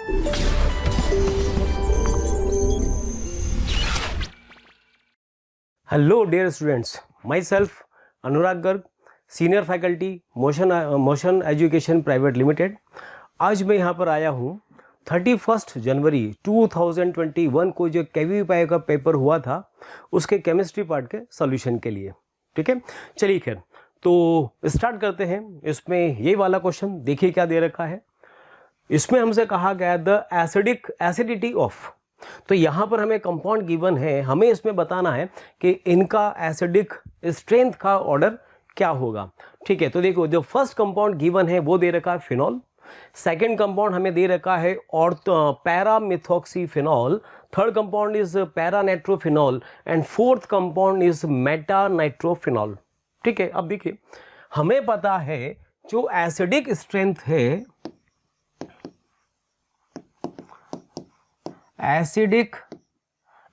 Hello dear students, myself Anurag Garg, senior faculty motion education private limited. आज मैं यहाँ पर आया हूँ 31 जनवरी 2021 को जो KVPI का पेपर हुआ था उसके केमिस्ट्री पार्ट के सॉल्यूशन के लिए। ठीक है, चलिए खैर तो स्टार्ट करते हैं। इसमें ये वाला क्वेश्चन देखिए क्या दे रखा है। इसमें हमसे कहा गया द एसिडिटी ऑफ, तो यहाँ पर हमें कंपाउंड गिवन है, हमें इसमें बताना है कि इनका एसिडिक स्ट्रेंथ का ऑर्डर क्या होगा। ठीक है, तो देखो जो फर्स्ट कंपाउंड गिवन है वो दे रखा है फिनॉल, सेकंड कंपाउंड हमें दे रखा है और paramethoxyphenol, third compound is paranitrophenol and fourth compound is metanitrophenol. ठीक है, अब देखिए हमें पता है जो एसिडिक स्ट्रेंथ है, acidic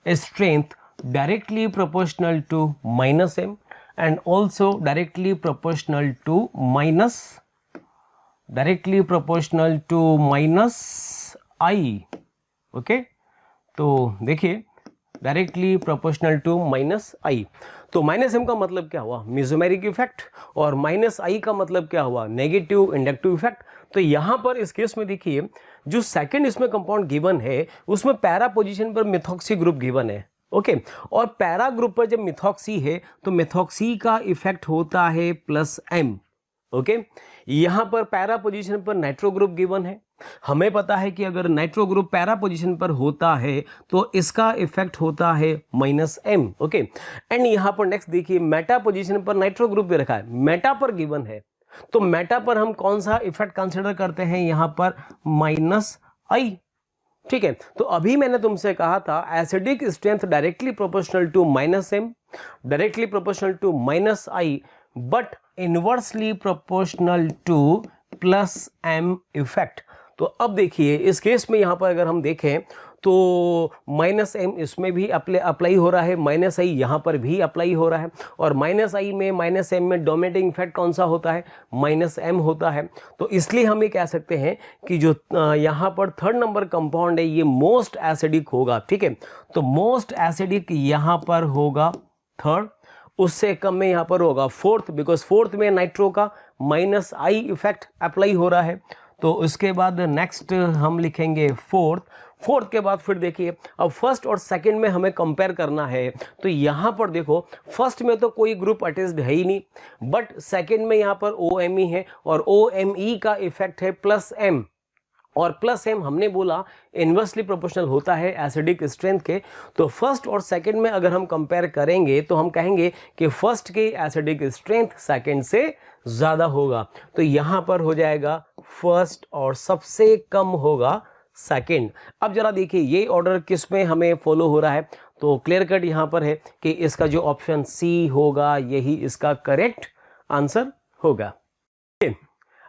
strength directly proportional to minus m and also directly proportional to minus I। Okay, तो देखिए डायरेक्टली प्रोपोर्शनल टू माइनस आई, तो माइनस एम का मतलब क्या हुआ, मेसोमेरिक इफेक्ट, और माइनस आई का मतलब क्या हुआ, नेगेटिव इंडक्टिव इफेक्ट। तो यहाँ पर इस केस में देखिए जो सेकंड इसमें कंपाउंड गिवन है उसमें पैरा पोजीशन पर मिथॉक्सी ग्रुप गिवन है। ओके, और पैरा ग्रुप पर जब मिथॉक्सी है तो मिथॉक्सी का इफेक्ट होता है प्लस एम। ओके, यहाँ पर पैरा पोजीशन पर नाइट्रो ग्रुप गिवन है, हमें पता है कि अगर नाइट्रो ग्रुप पैरा पोजीशन पर होता है तो इसका इफेक्ट होता है माइनस एम। ओके, एंड यहाँ पर नेक्स्ट देखिए मेटा पोजीशन पर नाइट्रो ग्रुप भी रखा है, मेटा पर गिवन है, तो मेटा पर हम कौन सा इफेक्ट कंसिडर करते हैं, यहाँ पर माइनस आई। ठीक है, तो अभी मैंने तुमसे कहा था acidic strength directly proportional to minus M, directly proportional to minus I, but inversely proportional to plus M effect. तो अब देखिए इस केस में यहाँ पर अगर हम देखें तो माइनस एम इसमें भी अप्लाई हो रहा है, माइनस आई यहाँ पर भी अप्लाई हो रहा है, और माइनस आई में माइनस एम में डोमिनेटिंग इफेक्ट कौन सा होता है, माइनस एम होता है। तो इसलिए हम ये कह सकते हैं कि जो यहाँ पर थर्ड नंबर कंपाउंड है ये मोस्ट एसिडिक होगा। ठीक है, तो मोस्ट एसिडिक यहाँ पर होगा थर्ड, उससे कम में यहाँ पर होगा फोर्थ, बिकॉज फोर्थ में नाइट्रो का माइनस आई इफेक्ट अप्लाई हो रहा है। तो उसके बाद नेक्स्ट हम लिखेंगे फोर्थ के बाद फिर देखिए अब फर्स्ट और सेकंड में हमें कंपेयर करना है, तो यहाँ पर देखो फर्स्ट में तो कोई ग्रुप अटैच्ड है ही नहीं, बट सेकंड में यहाँ पर OMe है और OMe का इफेक्ट है प्लस एम, और प्लस एम हमने बोला इन्वर्सली प्रोपोर्शनल होता है एसिडिक स्ट्रेंथ के। तो फर्स्ट और सेकंड में अगर हम कंपेयर करेंगे तो हम कहेंगे कि फर्स्ट की एसिडिक स्ट्रेंथ सेकंड से ज़्यादा होगा, तो यहाँ पर हो जाएगा फर्स्ट और सबसे कम होगा सेकंड। अब जरा देखिए ये ऑर्डर किस में हमें फॉलो हो रहा है, तो क्लियर कट यहाँ पर है कि इसका जो ऑप्शन सी होगा यही इसका करेक्ट आंसर होगा।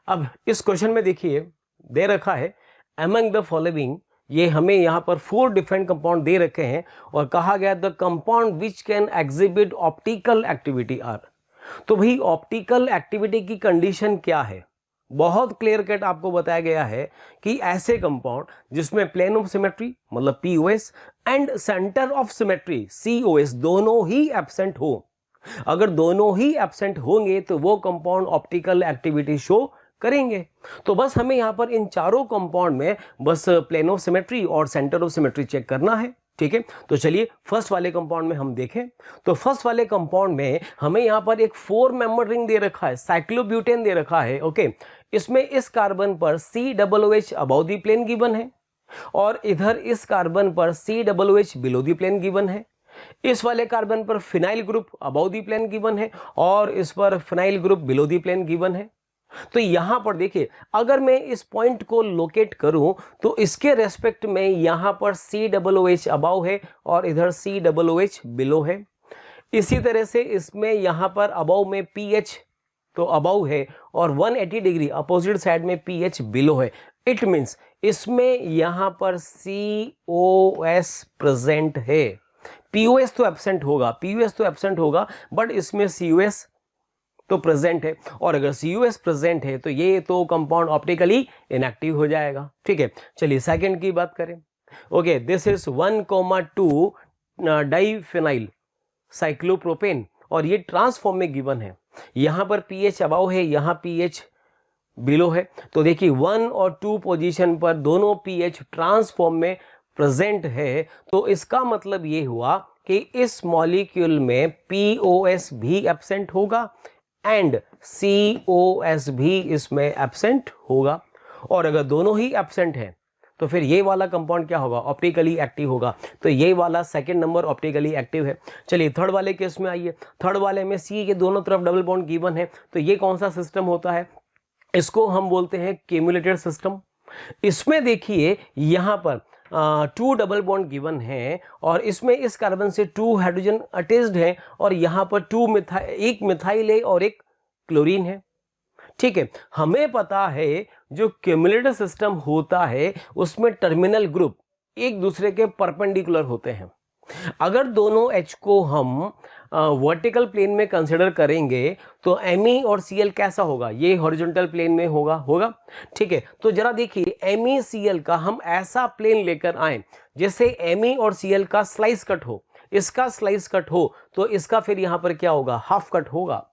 अब इस क्वेश्चन में देखिए दे रखा है अमंग द फॉलोइंग, ये हमें यहाँ पर 4 डिफरेंट कंपाउंड दे रखे हैं और कहा गया the compound which can exhibit optical activity are. तो भाई ऑप्टिकल एक्टिविटी की कंडीशन क्या है, बहुत क्लियर कट आपको बताया गया है कि ऐसे कंपाउंड जिसमें प्लेन ऑफ सिमेट्री मतलब POS and centre of symmetry COS दोनों ही एब्सेंट हो, अगर दोनों ही एब्सेंट होंगे तो वो कंपाउंड ऑप्टिकल एक्टिविटी शो करेंगे। तो बस हमें यहाँ पर इन चारों कंपाउंड में बस प्लेन ऑफ सिमेट्री और सेंटर ऑफ सिमेट्री चेक करना है। ठीक है, तो चलिए फर्स्ट वाले कंपाउंड में हम देखें, तो फर्स्ट वाले कंपाउंड में हमें यहाँ पर एक 4 मेंबर रिंग दे रखा है, साइक्लोब्यूटेन दे रखा है। ओके, इसमें इस कार्बन पर COOH above the plane given है और इधर इस कार्बन पर COOH below the plane given है, इस वाले कार्बन पर phenyl group above the plane given है और इस पर phenyl group below the plane given है। तो यहां पर देखिए अगर मैं इस पॉइंट को लोकेट करूं तो इसके रेस्पेक्ट में यहां पर COOH अबव है और इधर COOH बिलो है। इसी तरह से इसमें यहां पर अबव में pH तो अबव है और 180 डिग्री अपोजिट साइड में pH बिलो है। इट मीन्स इसमें यहां पर COS प्रेजेंट है, POS तो एब्सेंट होगा, बट इसमें COS तो प्रेजेंट है, और अगर COS प्रेजेंट है तो ये तो कंपाउंड ऑप्टिकली इनएक्टिव हो जाएगा। ठीक है, चलिए सेकंड की बात करें। Okay, this is 1,2 diphenyl cyclopropane, और ये ट्रांसफॉर्म में गिवन है। यहाँ पर pH अबाव है, यहाँ pH बिलो है। तो देखिए 1 और 2 पोजीशन पर दोनों pH ट्रांसफॉर्म में प्रेजेंट है, तो इसका मतलब ये हुआ कि इस मॉलिक्यूल में POS भी एब्सेंट होगा एंड COS भी इसमें एब्सेंट होगा। और अगर दोनों ही एब्सेंट हैं तो फिर ये वाला कंपाउंड क्या होगा, ऑप्टिकली एक्टिव होगा। तो ये वाला सेकंड नंबर ऑप्टिकली एक्टिव है। चलिए थर्ड वाले केस में आइए। थर्ड वाले में C के दोनों तरफ डबल बॉन्ड गिवन है, तो ये कौन सा सिस्टम होता है, इसको हम बोलते हैं क्यूमुलेटेड सिस्टम। इसमें देखिए यहाँ पर 2 डबल बॉन्ड गिवन है, और इसमें इस कार्बन से 2 हाइड्रोजन अटैच्ड है, और यहाँ पर एक मिथाइल है और एक क्लोरीन है। ठीक है, हमें पता है जो क्यूमुलेटिव सिस्टम होता है उसमें टर्मिनल ग्रुप एक दूसरे के परपेंडिकुलर होते हैं। अगर दोनों H को हम वर्टिकल प्लेन में कंसिडर करेंगे तो Me और Cl कैसा होगा, ये हॉरिजॉन्टल प्लेन में होगा। ठीक है, तो जरा देखिए MeCl का हम ऐसा प्लेन लेकर आए जैसे Me और Cl का स्लाइस कट हो, इसका स्लाइस कट हो, तो इसका फिर यहां पर क्या होगा, हाफ कट होगा।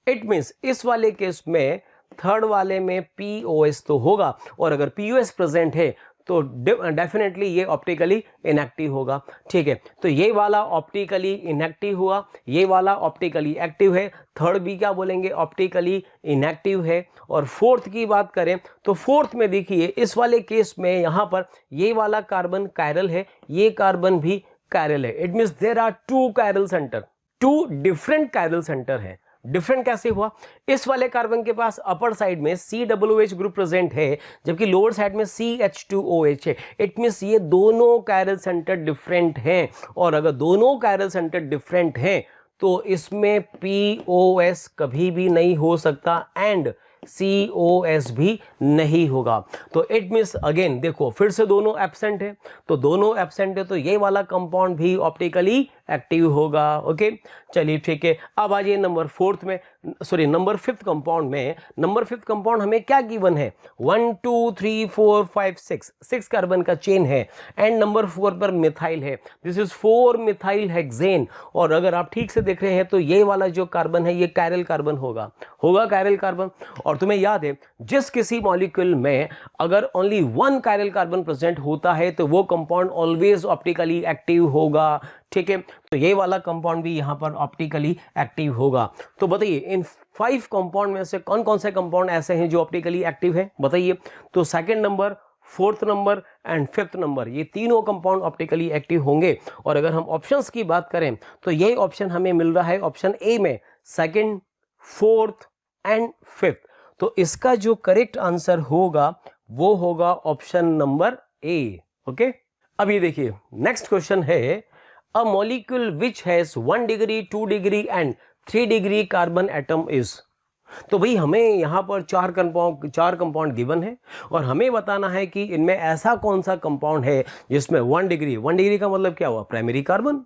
इट मीन्स इस वाले केस में थर्ड वाले में POS तो होगा, और अगर POS प्रेजेंट है तो डेफिनेटली ये ऑप्टिकली इनएक्टिव होगा। ठीक है, तो ये वाला ऑप्टिकली इनएक्टिव हुआ, ये वाला ऑप्टिकली एक्टिव है। थर्ड भी क्या बोलेंगे, ऑप्टिकली इनएक्टिव है। और फोर्थ की बात करें तो फोर्थ में देखिए इस वाले केस में यहाँ पर ये वाला कार्बन कायरल है, ये कार्बन भी कायरल है। It means there are 2 chiral centre, 2 different chiral centre है। डिफरेंट कैसे हुआ, इस वाले कार्बन के पास अपर साइड में COOH ग्रुप प्रेजेंट है, जबकि लोअर साइड में CH2OH है। इट मींस ये दोनों कायरल सेंटर डिफरेंट हैं, और अगर दोनों कायरल सेंटर डिफरेंट हैं तो इसमें POS कभी भी नहीं हो सकता एंड COS भी नहीं होगा। तो इट मीन्स अगेन देखो फिर से दोनों एब्सेंट है, तो दोनों एब्सेंट है तो ये वाला कंपाउंड भी ऑप्टिकली एक्टिव होगा। ओके, चलिए ठीक है। अब आ जाइए नंबर फिफ्थ कंपाउंड में। नंबर फिफ्थ कंपाउंड हमें क्या गिवन है, 1 2 3 4 5 6 कार्बन का चेन है, एंड नंबर 4 पर मिथाइल है। This is 4 methyl hexane. और अगर आप ठीक से देख रहे हैं तो ये वाला जो कार्बन है ये कायरल कार्बन होगा कायरल कार्बन। और तुम्हें याद है जिस किसी मॉलिक्यूल में अगर ओनली 1 कायरल कार्बन प्रेजेंट होता है तो वो कंपाउंड ऑलवेज ऑप्टिकली एक्टिव होगा। ठीक है, तो ये वाला कंपाउंड भी यहां पर ऑप्टिकली एक्टिव होगा। तो बताइए इन 5 कंपाउंड में से कौन कौन से कंपाउंड ऐसे हैं जो ऑप्टिकली एक्टिव है, बताइए। तो second number, fourth number and fifth number, ये तीनों कंपाउंड ऑप्टिकली एक्टिव होंगे। और अगर हम ऑप्शंस की बात करें तो ये ऑप्शन हमें मिल रहा है ऑप्शन ए में, सेकंड, फोर्थ एंड फिफ्थ। तो इसका जो करेक्ट आंसर होगा वो होगा ऑप्शन नंबर ए। ओके, अब ये देखिए नेक्स्ट क्वेश्चन है, a molecule which has 1 degree, 2 degree and 3 degree carbon atom is। तो भाई हमें यहाँ पर चार कंपाउंड गिवन है, और हमें बताना है कि इनमें ऐसा कौन सा कंपाउंड है जिसमें 1 डिग्री का मतलब क्या हुआ, प्राइमरी कार्बन।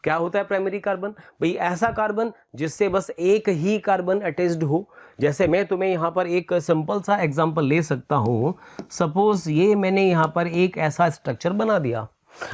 क्या होता है प्राइमरी कार्बन, भाई ऐसा कार्बन जिससे बस एक ही कार्बन अटैच्ड हो। जैसे मैं तुम्हें यहाँ पर एक सिंपल सा एग्जांपल ले सकता हूँ। सपोज ये मैंने यहाँ पर एक ऐसा स्ट्रक्चर बना दिया।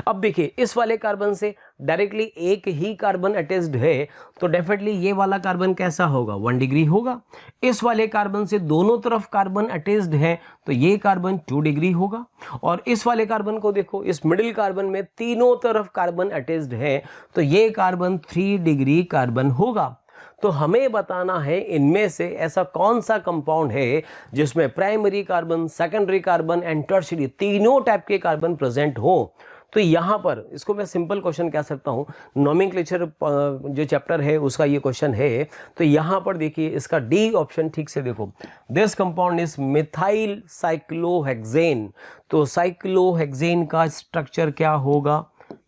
अब देखिए इस वाले कार्बन से डायरेक्टली एक ही कार्बन अटैच्ड है, तो डेफिनेटली ये वाला कार्बन कैसा होगा, 1 डिग्री होगा। इस वाले कार्बन से दोनों तरफ कार्बन अटैच्ड है तो ये कार्बन 2 डिग्री होगा। और इस वाले कार्बन को देखो, इस मिडिल कार्बन में तीनों तरफ कार्बन अटैच्ड है तो ये कार्बन 3 डिग्री कार्बन होगा। तो हमें बताना है इनमें से ऐसा कौन सा कंपाउंड है जिसमें primary carbon, secondary carbon and tertiary तीनों टाइप के कार्बन प्रेजेंट हो। तो यहाँ पर इसको मैं सिंपल क्वेश्चन कह सकता हूँ, नोमेनक्लेचर जो चैप्टर है उसका ये क्वेश्चन है। तो यहाँ पर देखिए इसका डी ऑप्शन ठीक से देखो, this compound is methyl cyclohexane. तो साइक्लोहेक्सेन का स्ट्रक्चर क्या होगा,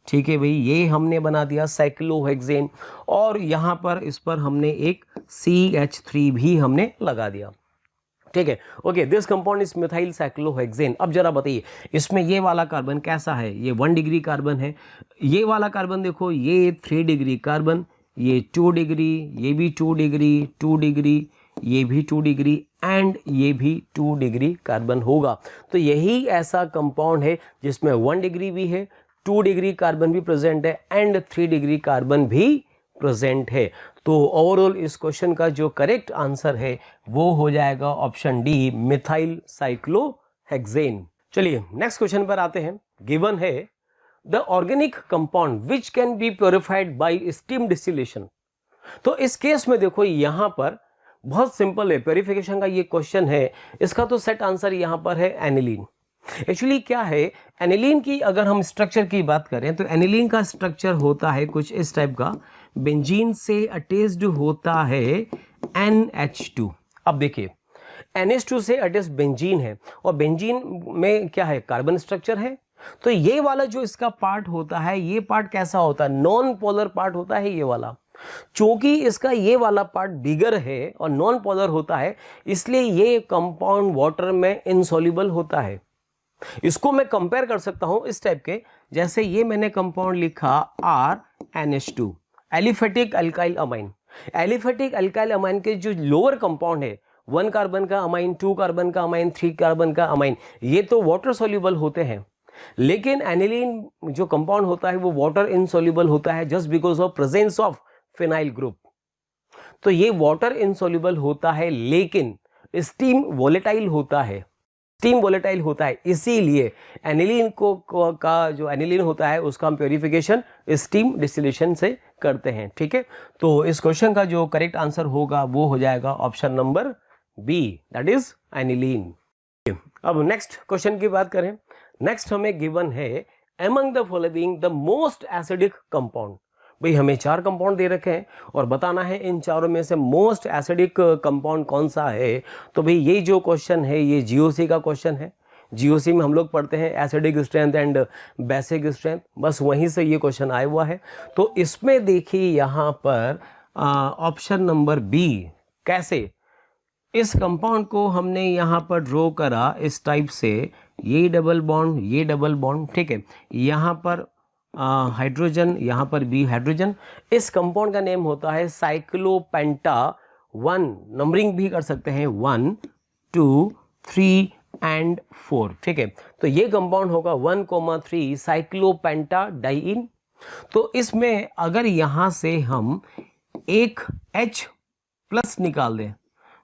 ठीक है भाई, ये हमने बना दिया साइक्लोहेक्सेन, और यहाँ पर इस पर हमने एक CH3 भी हमने लगा दिया। ठीक है, okay, this compound is methyl cyclohexane. अब जरा बताइए इसमें ये वाला कार्बन कैसा है, ये 1 डिग्री कार्बन है। ये वाला कार्बन देखो, ये 3 डिग्री कार्बन, ये 2 डिग्री, ये भी 2 डिग्री, 2 डिग्री, ये भी 2 डिग्री एंड ये भी 2 डिग्री कार्बन होगा। तो यही ऐसा कंपाउंड है जिसमें 1 डिग्री भी है, 2 डिग्री कार्बन भी प्रेजेंट है एंड 3 डिग्री कार्बन भी प्रेजेंट है। तो ओवरऑल इस क्वेश्चन का जो करेक्ट आंसर है वो हो जाएगा ऑप्शन डी, मिथाइल साइक्लोहेक्सेन। चलिए नेक्स्ट क्वेश्चन पर आते हैं। गिवन है the organic compound which can be purified bye steam distillation. तो इस केस में देखो यहां पर बहुत सिंपल है, प्योरिफिकेशन का ये क्वेश्चन है, इसका तो सेट आंसर यहां पर है एनिलीन। एक्चुअली क्या है, एनिलीन की अगर हम स्ट्रक्चर की बात करें तो एनिलीन का स्ट्रक्चर होता है कुछ इस टाइप का, बेंजीन से अटैच्ड होता है NH2। अब देखिए NH2 से अटैच्ड बेंजीन है और बेंजीन में क्या है, कार्बन स्ट्रक्चर है। तो ये वाला जो इसका पार्ट होता है, ये पार्ट कैसा होता है, नॉन पोलर पार्ट होता है ये वाला। चूंकि इसका ये वाला पार्ट बिगर है और नॉन पोलर होता है, इसलिए ये कंपाउंड वाटर में इनसॉल्युबल होता है। इसको मैं कंपेयर कर सकता हूं इस टाइप के, जैसे ये मैंने कंपाउंड लिखा RNH2, aliphatic alkyl amine. Aliphatic alkyl amine के जो लोअर कंपाउंड है, 1 कार्बन का अमाइन, 2 कार्बन का अमाइन, 3 कार्बन का अमाइन, ये तो वाटर सॉल्युबल होते हैं। लेकिन एनिलीन जो कंपाउंड होता है वो वाटर इनसॉल्युबल होता है just because of presence of phenyl group. तो ये वाटर इनसॉल्युबल होता है लेकिन स्टीम वोलेटाइल होता है, स्टीम वोलेटाइल होता है, इसीलिए एनिलीन का जो एनिलीन होता है उसका हम प्योरिफिकेशन स्टीम डिस्टिलेशन से करते हैं। ठीक है, तो इस क्वेश्चन का जो करेक्ट आंसर होगा वो हो जाएगा option number B, that is aniline. अब नेक्स्ट क्वेश्चन की बात करें। नेक्स्ट हमें गिवन है among the following the most acidic compound. भाई हमें 4 कंपाउंड दे रखे हैं और बताना है इन चारों में से मोस्ट एसिडिक कंपाउंड कौन सा है। तो भाई ये जो क्वेश्चन है ये जीओसी का क्वेश्चन है। जीओसी में हम लोग पढ़ते हैं acidic strength and basic strength, बस वहीं से ये क्वेश्चन आया हुआ है। तो इसमें देखिए यहाँ पर ऑप्शन नंबर बी, कैसे इस कंपाउंड को हमने यहाँ पर ड्रॉ करा इस टाइप से, ये डबल बॉन्ड, ये डबल बॉन्ड, ठीक है, यहाँ पर हाइड्रोजन, यहाँ पर भी हाइड्रोजन। इस कंपाउंड का नेम होता है साइक्लोपेंटा 1, नंबरिंग भी कर सकते हैं 1, 2, 3 एंड 4। ठीक है, तो ये कंपाउंड होगा 1,3 साइक्लोपेंटा डाइइन। तो इसमें अगर यहाँ से हम एक H+ निकाल दें,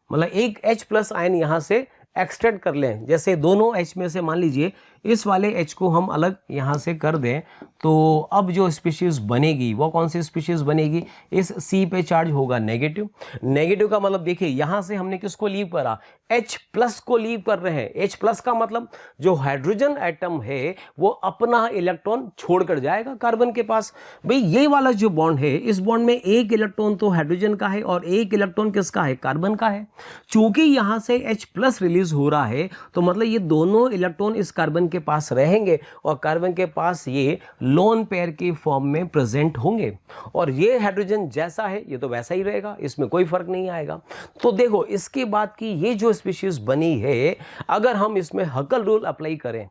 मतलब एक H+ आयन यहाँ से एक्सट्रैक्ट कर लें, जैसे दोनों H में से मान लीजिए इस वाले H को हम अलग यहाँ से कर दें, तो अब जो स्पीशीज बनेगी वो कौन सी स्पीशीज बनेगी, इस C पे चार्ज होगा नेगेटिव। नेगेटिव का मतलब देखिए यहाँ से हमने किसको लीव करा, H+ को लीव कर रहे हैं। H+ का मतलब जो हाइड्रोजन एटम है वो अपना इलेक्ट्रॉन छोड़कर जाएगा कार्बन के पास। भाई ये वाला जो बॉन्ड है, इस बॉन्ड में एक इलेक्ट्रॉन तो हाइड्रोजन का है और एक इलेक्ट्रॉन किसका है, कार्बन का है। चूंकि यहाँ से H+ रिलीज हो रहा है तो मतलब ये दोनों इलेक्ट्रॉन इस कार्बन के पास रहेंगे और कार्बन के पास ये लोन पेयर के फॉर्म में प्रेजेंट होंगे, और ये हाइड्रोजन जैसा है ये तो वैसा ही रहेगा, इसमें कोई फर्क नहीं आएगा। तो देखो इसके बाद की ये जो स्पीशीज बनी है, अगर हम इसमें हकल रूल अप्लाई करें,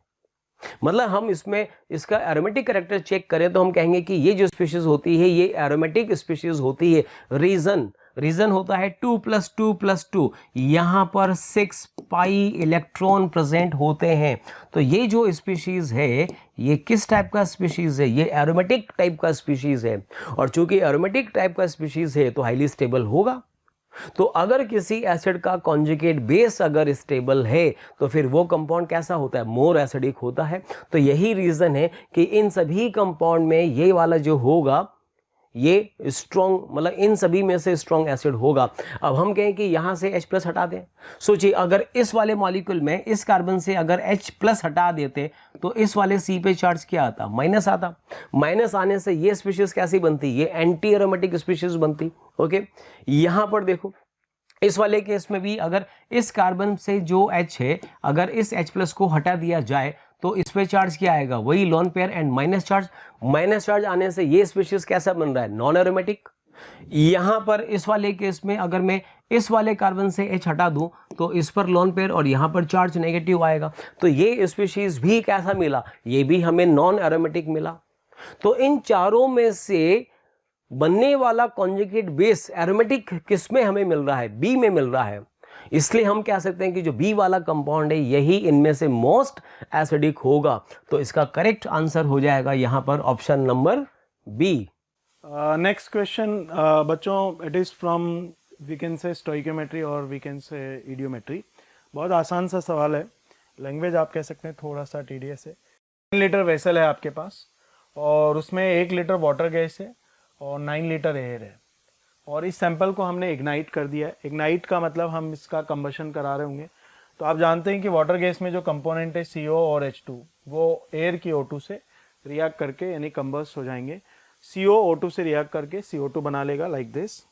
मतलब हम इसमें इसका एरोमेटिक कैरेक्टर चेक करें, तो हम कहेंगे कि ये जो स्पीशीज होती है ये एरोमेटिक स्पीशीज होती है। रीजन होता है 2 + 2 + 2, यहाँ पर 6 पाई इलेक्ट्रॉन प्रेजेंट होते हैं। तो ये जो स्पीशीज है ये किस टाइप का स्पीशीज है, ये एरोमेटिक टाइप का स्पीशीज है, और चूंकि एरोमेटिक टाइप का स्पीशीज है तो हाईली स्टेबल होगा। तो अगर किसी एसिड का कॉन्जुगेट बेस अगर स्टेबल है तो फिर वो कंपाउंड कैसा होता है, मोर एसिडिक होता है। तो यही रीजन है कि इन सभी कंपाउंड में ये वाला जो होगा ये स्ट्रॉन्ग, मतलब इन सभी में से स्ट्रॉन्ग एसिड होगा। अब हम कहें कि यहाँ से H+ हटा दें, सोचिए अगर इस वाले मॉलिक्यूल में इस कार्बन से अगर H+ हटा देते तो इस वाले C पे चार्ज क्या आता, माइनस आता। माइनस आने से ये स्पीशीज कैसी बनती, ये एंटी एरोमेटिक स्पीशीज बनती। ओके, यहाँ पर देखो इस वाले केस में भी अगर इस कार्बन से जो H है, अगर इस H+ को हटा दिया जाए तो इस पे चार्ज क्या आएगा, वही lone pair and minus charge. Minus charge आने से ये स्पीशीज कैसा बन रहा है, नॉन एरोमेटिक। यहां पर इस वाले केस में अगर मैं इस वाले कार्बन से H हटा दूं तो इस पर लोन पेयर और यहां पर चार्ज नेगेटिव आएगा। तो ये स्पीशीज भी कैसा मिला, ये भी हमें नॉन एरोमेटिक मिला। तो इन चारों में से बनने वाला कॉन्जुगेट बेस एरोमेटिक किस में हमें मिल रहा है, बी में मिल रहा है, इसलिए हम कह सकते हैं कि जो बी वाला कंपाउंड है यही इनमें से मोस्ट एसिडिक होगा। तो इसका करेक्ट आंसर हो जाएगा यहां पर option number B. Next question बच्चों, it is from we can say stoichiometry और वी कैन से इडियोमेट्री। बहुत आसान सा सवाल है, लैंग्वेज आप कह सकते हैं थोड़ा सा टीडियस है। 10 लीटर वेसल है आपके पास और उसमें 1 लीटर वाटर गैस है और 9 लीटर एयर है, और इस सैंपल को हमने इग्नाइट कर दिया है। इग्नाइट का मतलब हम इसका कंबशन करा रहे होंगे। तो आप जानते हैं कि वाटर गैस में जो कंपोनेंट है CO और H2 वो एयर की O2 से रिएक्ट करके यानी कंबस्ट हो जाएंगे। CO O2 से रिएक्ट करके CO2 बना लेगा लाइक दिस।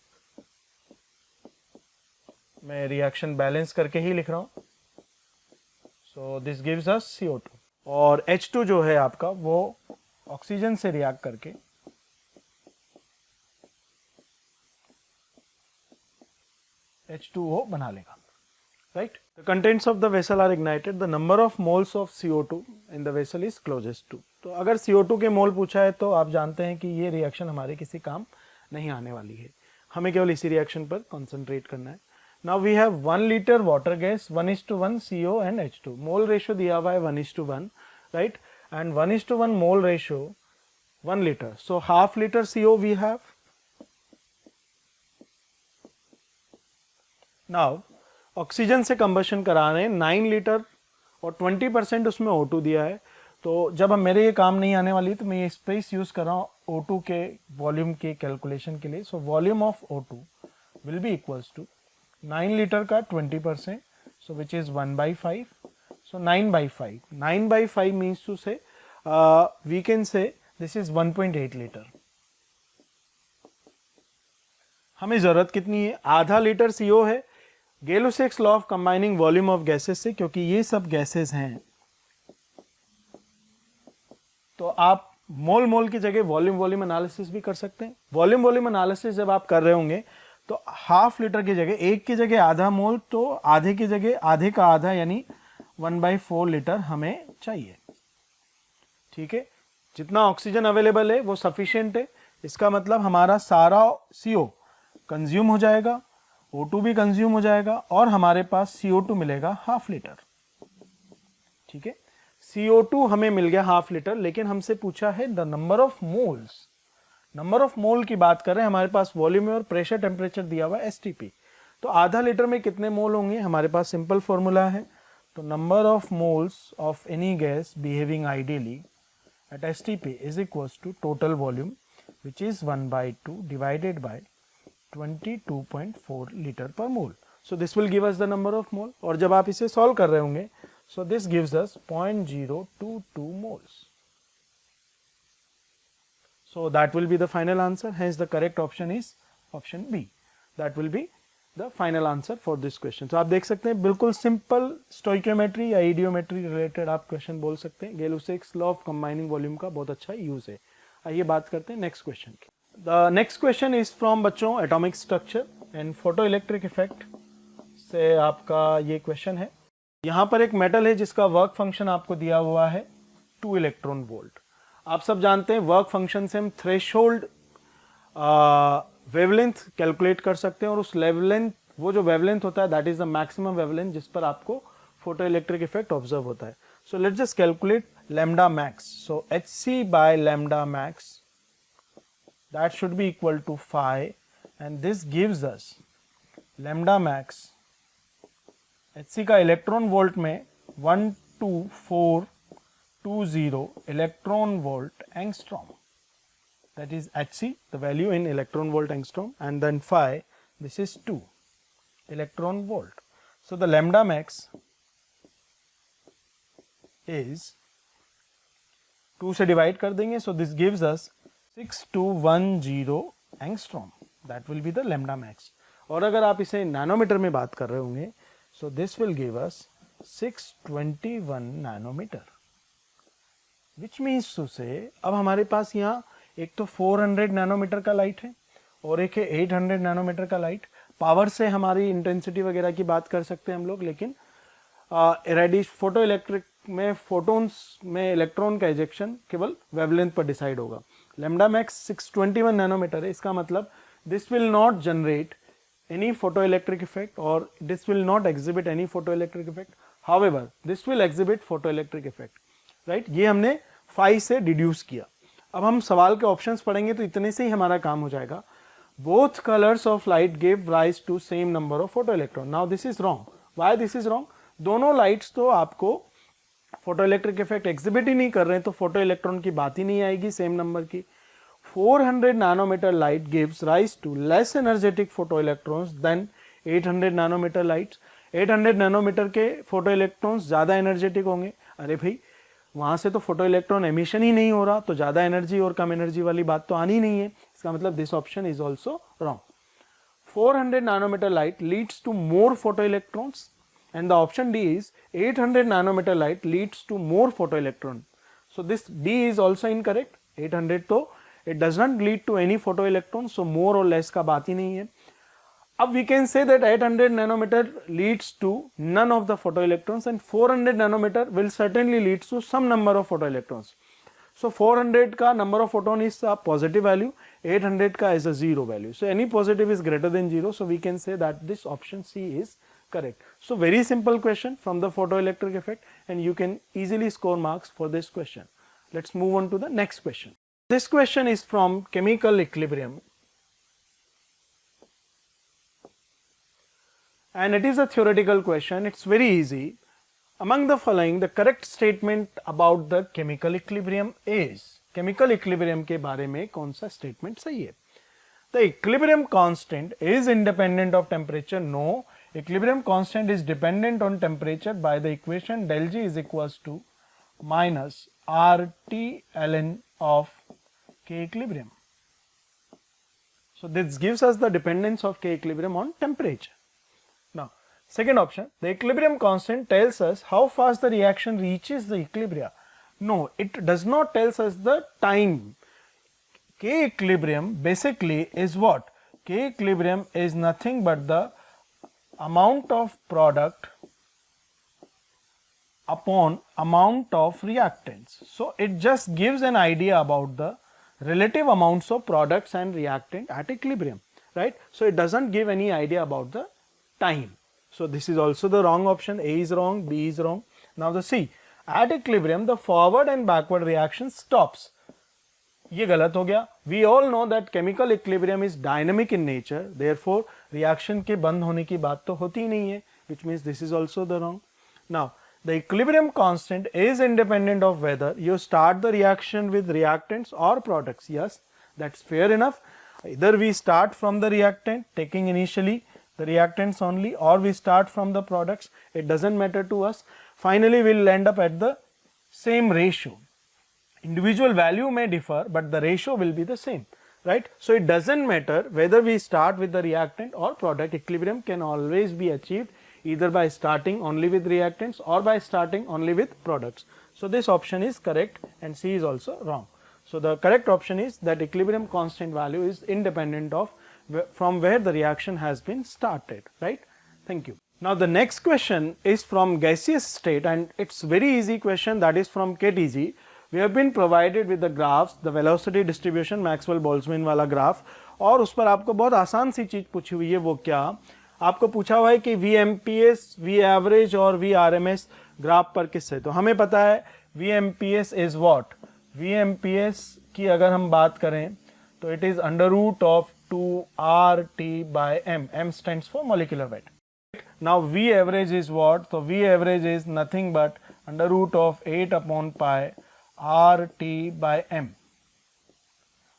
मैं रिएक्शन बैलेंस करके ही लिख रहा हूँ। सो दिस गिव्स अस CO2 और H2 जो है आपका वो ऑक्सीजन से रिएक्ट करके H2O बना लेगा, right? The contents of the vessel are ignited. The number of moles of CO2 in the vessel is closest to. तो अगर CO2 के मोल पूछा है तो आप जानते हैं कि ये रिएक्शन हमारे किसी काम नहीं आने वाली है, हमें केवल इसी रिएक्शन पर कंसंट्रेट करना है। Now we have 1 liter water gas, 1:1 CO and H2. Mole ratio दिया हुआ है 1:1, right? And 1:1 mole ratio 1 liter. So half liter CO we have. Now oxygen से कंबशन करा रहे हैं 9 लीटर और 20% उसमें O2 दिया है। तो जब हम मेरे ये काम नहीं आने वाली तो मैं ये स्पेस यूज कर रहा हूँ O2 के वॉल्यूम के कैलकुलेशन के लिए। So volume of O2 will be equals to 9 litre का 20%, so which is 1/5, so 9/5। 9/5 means to say we can say this is 1.8 litre. हमें जरूरत कितनी है? आधा लीटर CO है। Gay Lussac's law of combining volume of gases से, क्योंकि ये सब गैसेस हैं तो आप मोल मोल की जगह वॉल्यूम वॉल्यूम एनालिसिस भी कर सकते हैं। वॉल्यूम वॉल्यूम एनालिसिस जब आप कर रहे होंगे तो हाफ लीटर की जगह, एक की जगह आधा मोल, तो आधे की जगह आधे का आधा यानी 1/4 लीटर हमें चाहिए। ठीक है, जितना ऑक्सीजन अवेलेबल है वो सफिशिएंट है। इसका मतलब हमारा सारा CO कंज्यूम हो जाएगा, O2 भी कंज्यूम हो जाएगा और हमारे पास CO2 मिलेगा हाफ लीटर। ठीक है, CO2 हमें मिल गया हाफ लीटर, लेकिन हमसे पूछा है the number of moles. Number of मोल की बात कर रहे हैं, हमारे पास वॉल्यूम और प्रेशर टेम्परेचर दिया हुआ है STP। तो आधा लीटर में कितने मोल होंगे? हमारे पास सिंपल फॉर्मूला है। तो number of moles of any gas behaving ideally at STP is equals to total volume which is 1/2 divided by 22.4 litre per mole. So this will give us the number of mole, और जब आप इसे solve कर रहे होंगे so this gives us 0.022 moles. So that will be the final answer. Hence the correct option is option B. That will be the final answer for this question. So आप देख सकते हैं बिल्कुल सिंपल स्टोइकोमेट्री या इडियोमेट्री related आप question बोल सकते हैं। Gay Lussac's law of combining volume का बहुत अच्छा यूज है। आइए बात करते हैं नेक्स्ट क्वेश्चन की। The next question is from बच्चों atomic structure and photoelectric effect से आपका ये क्वेश्चन है। यहाँ पर एक मेटल है जिसका वर्क फंक्शन आपको दिया हुआ है 2 इलेक्ट्रॉन वोल्ट। आप सब जानते हैं वर्क फंक्शन से हम थ्रेशोल्ड वेवलेंथ कैलकुलेट कर सकते हैं, और उस वेवलेंथ, वो जो वेवलेंथ होता है that is the maximum wavelength जिस पर आपको फोटो इलेक्ट्रिक इफेक्ट ऑब्जर्व होता है। So let's just calculate lambda max. So Hc by lambda max that should be equal to phi, and this gives us lambda max Hc का electron volt में 12420 electron volt angstrom, that is Hc, the value in electron volt angstrom, and then phi, this is 2 electron volt. So the lambda max is 2 से divide कर देंगे, so this gives us 6210 angstrom. That will be the lambda max. और अगर आप इसे nanometre में बात कर रहे होंगे so this will give us 621 nanometre, which means to say अब हमारे पास यहाँ एक तो 400 नैनोमीटर का लाइट है और एक है 800 नैनोमीटर का लाइट। पावर से हमारी इंटेंसिटी वगैरह की बात कर सकते हैं हम लोग, लेकिन फोटो इलेक्ट्रिक में फोटोन्स में इलेक्ट्रॉन का इजेक्शन केवल वेवलेंथ पर डिसाइड होगा। लैम्डा मैक्स 621 नैनोमीटर है, इसका मतलब this will not generate any photoelectric effect or this will not exhibit any photoelectric effect, however this will exhibit photoelectric effect, right? ये हमने phi से डिड्यूस किया। अब हम सवाल के ऑप्शंस पढ़ेंगे तो इतने से ही हमारा काम हो जाएगा। both colors of light gave rise to same number of photoelectron, now this is wrong, why this is wrong? दोनों लाइट्स तो आपको फोटोइलेक्ट्रिक इफेक्ट एग्जिबिट ही नहीं कर रहे हैं, तो फोटो इलेक्ट्रॉन की बात ही नहीं आएगी सेम नंबर की। 400 nanometer light gives rise to less energetic photoelectrons than 800 nanometer lights. 800 nanometer के photoelectrons ज़्यादा energetic होंगे। अरे भाई वहाँ से तो photoelectron emission ही नहीं हो रहा, तो ज़्यादा एनर्जी और कम एनर्जी वाली बात तो आनी नहीं है। इसका मतलब this option is also wrong. 400 nanometer light leads to more photoelectrons and the option D is 800 nanometer light leads to more photoelectron. So this D is also incorrect. 800 तो it does not lead to any photoelectron, so more or less का बात ही नहीं है। अब we can say that 800 nanometer leads to none of the photoelectrons and 400 nanometer will certainly leads to some number of photoelectrons. So 400 का number of photon is a positive value, 800 का is a zero value. So any positive is greater than zero, so we can say that this option C is correct. So very simple question from the photoelectric effect and you can easily score marks for this question. Let's move on to the next question. This question is from chemical equilibrium and it is a theoretical question. It's very easy. Among the following, the correct statement about the chemical equilibrium is, chemical equilibrium के बारे में कौन सा statement सही है? The equilibrium constant is independent of temperature. No, equilibrium constant is dependent on temperature by the equation del G is equals to minus RT ln of K equilibrium. So this gives us the dependence of K equilibrium on temperature. Now, second option, the equilibrium constant tells us how fast the reaction reaches the equilibrium. No, it does not tells us the time. K equilibrium basically is what? K equilibrium is nothing but the amount of product upon amount of reactants. So it just gives an idea about the relative amounts of products and reactant at equilibrium, right? So it doesn't give any idea about the time. So this is also the wrong option. A is wrong, B is wrong. Now the C, at equilibrium the forward and backward reaction stops. ये गलत हो गया. We all know that chemical equilibrium is dynamic in nature, therefore reaction के बंद होने की बात तो होती ही नहीं है, which means this is also the wrong. Now the equilibrium constant is independent of whether you start the reaction with reactants or products. Yes, that's fair enough. Either we start from the reactant taking initially the reactants only, or we start from the products, it doesn't matter to us. Finally we'll end up at the same ratio. Individual value may differ but the ratio will be the same, right? So it doesn't matter whether we start with the reactant or product, equilibrium can always be achieved either by starting only with reactants or by starting only with products. So this option is correct and C is also wrong. So the correct option is that equilibrium constant value is independent of from where the reaction has been started, right? Thank you. Now the next question is from gaseous state and it's very easy question, that is from KTG. We have been provided with the graphs, the velocity distribution, Maxwell-Boltzmann वाला graph, और उस पर आपको बहुत आसान सी चीज पूछी हुई है। वो क्या? आपको पूछा हुआ है कि VMPS, V एवरेज और VRMS ग्राफ पर किससे? तो हमें पता है VMPS इज व्हाट? VMPS की अगर हम बात करें तो it is under root of 2RT by M. M stands for molecular weight. Now V average is what? So V average is nothing but under root of 8 upon pi RT by M.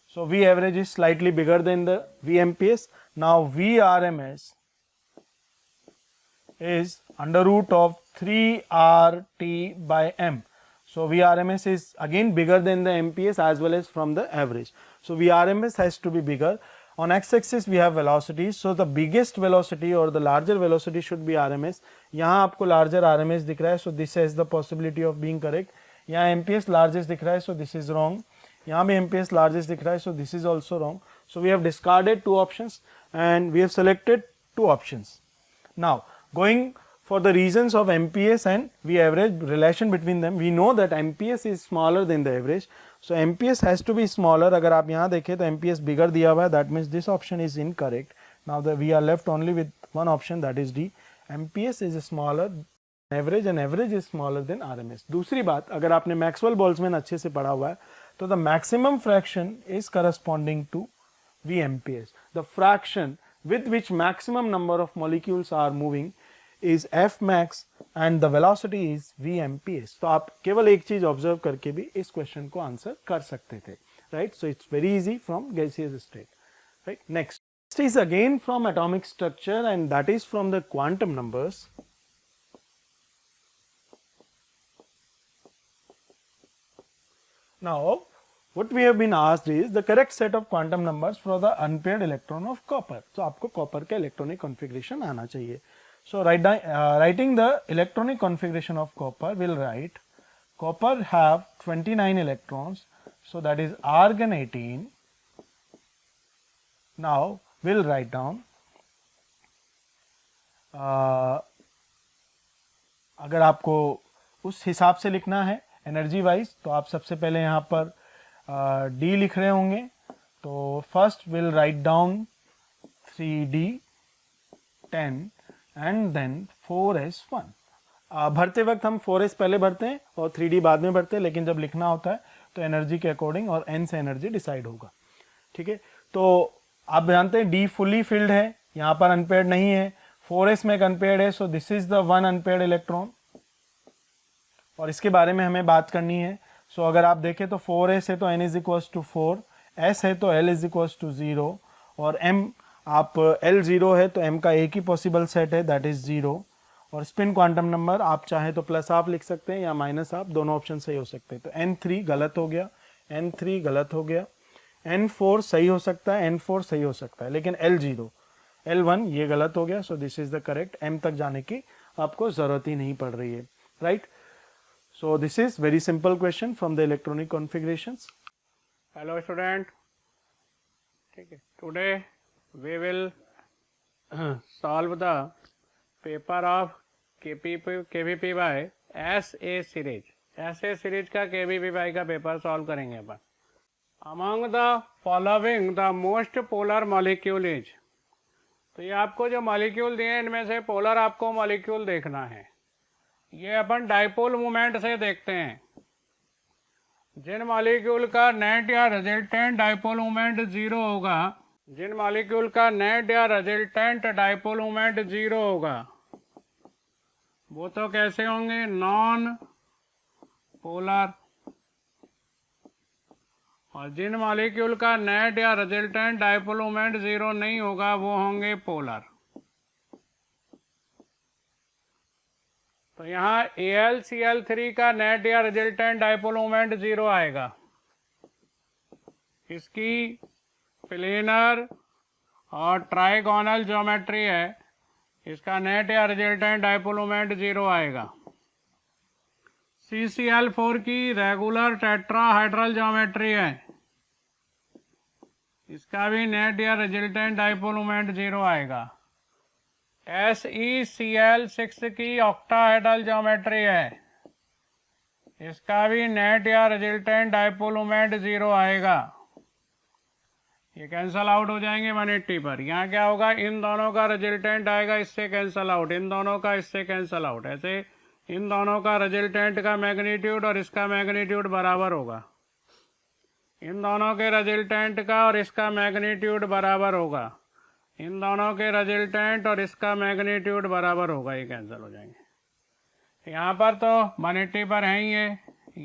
So V average is slightly bigger than the VMPS. Now VRMS is under root of 3RT by M. So VRMS is again bigger than the MPS as well as from the average. So VRMS has to be bigger. On x-axis we have velocities. So the biggest velocity or the larger velocity should be RMS. यहाँ आपको larger RMS दिख रहा है, so this has the possibility of being correct. यहाँ MPS largest दिख रहा है, so this is wrong. यहाँ भी MPS largest दिख रहा है, so this is also wrong. So we have discarded two options and we have selected two options. Now going for the reasons of MPS and V average relation between them, we know that MPS is smaller than the average. So MPS has to be smaller. अगर आप यहाँ देखें तो MPS bigger दिया हुआ है, that means this option is incorrect. Now we are left only with one option, that is D. MPS is smaller average and average is smaller than RMS. दूसरी बात, अगर आपने मैक्सवेल बोल्ट्जमैन अच्छे से पढ़ा हुआ है तो the maximum fraction is corresponding to VMPS. The fraction with which maximum number of molecules are moving is F max and the velocity is VMPS. तो आप केवल एक चीज ऑब्जर्व करके भी इस क्वेश्चन को आंसर कर सकते थे, right? So it's very easy from gaseous state, right? Next is again from atomic structure and that is from the quantum numbers. Now what we have been asked is the correct set of quantum numbers for the unpaired electron of copper. So आपको copper का electronic configuration आना चाहिए. So writing the electronic configuration of copper, will write copper have 29 electrons, so that is argon 18. Now we'll write down अगर आपको उस हिसाब से लिखना है एनर्जी वाइज तो आप सबसे पहले यहाँ पर D लिख रहे होंगे, तो first will write down 3D 10 and then 4s1. भरते वक्त हम 4s पहले भरते हैं और 3D बाद में भरते हैं, लेकिन जब लिखना होता है तो एनर्जी के अकॉर्डिंग और n से एनर्जी डिसाइड होगा, ठीक है? तो आप जानते हैं D फुली फिल्ड है, यहाँ पर अनपेयर्ड नहीं है, 4s में एक अनपेयर्ड है, सो this is the one unpaired electron और इसके बारे में हमें बात करनी है. सो अगर आप देखें तो 4s है तो n is equals to 4, s है तो l इज इक्वल्स टू 0 और m आप l 0 है तो m का एक ही पॉसिबल सेट है, दैट इज 0. और स्पिन क्वांटम नंबर आप चाहे तो प्लस आप लिख सकते हैं या माइनस आप, दोनों ऑप्शन सही हो सकते हैं. तो n3 गलत हो गया, n3 गलत हो गया, n4 सही हो सकता है, n4 सही हो सकता है, लेकिन l0 l1 ये गलत हो गया. सो this is the correct. m तक जाने की आपको जरूरत ही नहीं पड़ रही है, right? So this is very simple question from the electronic configurations. Hello student. Okay. Today we will solve the paper of KVP by SA series. SA series का KVP by का पेपर सॉल्व करेंगे अपन. Among the following the most polar molecule is. तो ये आपको जो molecule दिए इनमें से पोलर आपको मॉलिक्यूल देखना है. ये अपन डाइपोल मूवमेंट से देखते हैं. जिन मॉलिक्यूल का नेट या रिजल्टेंट डाइपोल मूवमेंट 0 होगा, जिन मॉलिक्यूल का नेट या रिजल्टेंट डाइपोल मूवमेंट 0 होगा वो तो कैसे होंगे? Non polar. और जिन मॉलिक्यूल का नेट या रिजल्टेंट डाइपोल मूवमेंट 0 नहीं होगा वो होंगे पोलर. तो यहाँ AlCl3 का नेट या रिजल्टेंट डाइपोल मोमेंट 0 आएगा. इसकी प्लेनर और ट्राइगोनल ज्योमेट्री है, इसका नेट या रिजल्टेंट डाइपोल मोमेंट 0 आएगा. CCl4 की रेगुलर टेट्राहाइड्रल ज्योमेट्री है, इसका भी नेट या रिजल्टेंट डाइपोल मोमेंट 0 आएगा. SeCl6 की ऑक्टाहेड्रल ज्योमेट्री है, इसका भी नेट या रिजल्टेंट डाइपोल मोमेंट 0 आएगा. ये कैंसल आउट हो जाएंगे 180 पर. यहाँ क्या होगा? इन दोनों का रिजल्टेंट आएगा, इससे कैंसल आउट, इन दोनों का इससे कैंसल आउट. ऐसे इन दोनों का रिजल्टेंट का मैग्नीट्यूड और इसका मैग्नीट्यूड बराबर होगा. इन दोनों के रिजल्टेंट का और इसका मैग्नीट्यूड बराबर होगा. इन दोनों के रिजल्टेंट और इसका मैग्नीट्यूड बराबर होगा. ये कैंसिल हो जाएंगे. यहाँ पर तो 180 पर है ही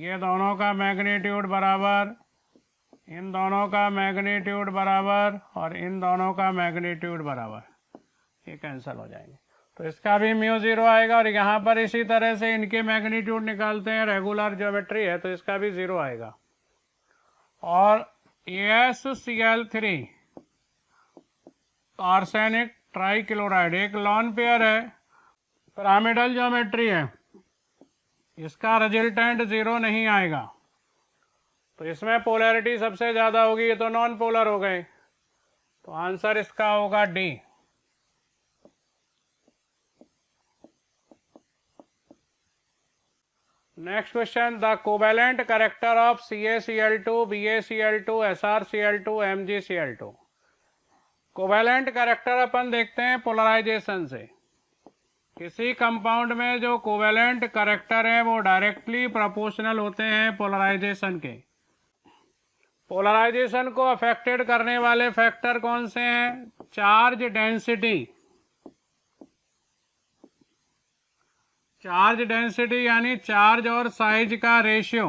ये दोनों का मैग्नीट्यूड बराबर, इन दोनों का मैग्नीट्यूड बराबर और इन दोनों का मैग्नीट्यूड बराबर. ये कैंसिल हो जाएंगे. तो इसका भी म्यू 0 आएगा. और यहाँ पर इसी तरह से इनके मैग्नीट्यूड निकालते हैं, रेगुलर ज्योमेट्री है तो इसका भी 0 आएगा. और AsCl3 आर्सेनिक ट्राइक्लोराइड एक लॉन पेयर है, पिरामिडल ज्योमेट्री है, इसका रिजल्टेंट 0 नहीं आएगा. तो इसमें पोलैरिटी सबसे ज़्यादा होगी, ये तो नॉन पोलर हो गए. तो आंसर इसका होगा D. Next question, the covalent character of CaCl2, BaCl2, SrCl2, MgCl2। Covalent character अपन देखते हैं पोलराइजेशन से। किसी कंपाउंड में जो कोवैलेंट कैरेक्टर है वो डायरेक्टली प्रोपोर्शनल होते हैं पोलराइजेशन के। पोलराइजेशन को अफेक्टेड करने वाले फैक्टर कौन से हैं? चार्ज डेंसिटी, चार्ज डेंसिटी यानी चार्ज और साइज का रेशियो।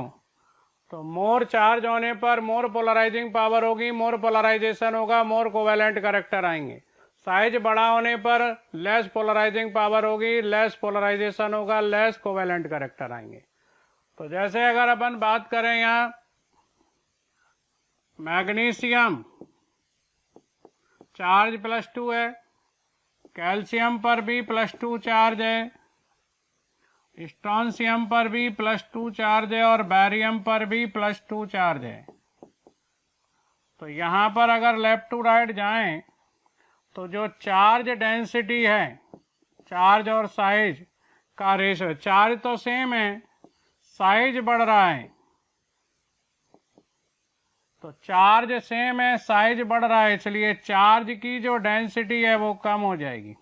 तो मोर चार्ज होने पर मोर पोलराइजिंग पावर होगी, मोर पोलराइजेशन होगा, मोर कोवैलेंट कैरेक्टर आएंगे। साइज बड़ा होने पर लेस पोलराइजिंग पावर होगी, लेस पोलराइजेशन होगा, लेस कोवैलेंट कैरेक्टर आएंगे। तो जैसे अगर अपन बात करें यहाँ मैग्नीशियम चार्ज +2 है, कैल्शियम पर भी +2 चार्ज है, स्ट्रोंशियम पर भी +2 चार्ज है और बैरियम पर भी +2 चार्ज है। तो यहाँ पर अगर लेफ्ट टू राइट जाएं तो जो चार्ज डेंसिटी है, चार्ज और साइज का रेशो, चार्ज तो सेम है, साइज बढ़ रहा है। तो चार्ज सेम है, साइज बढ़ रहा है, इसलिए चार्ज की जो डेंसिटी है वो कम हो जाएगी।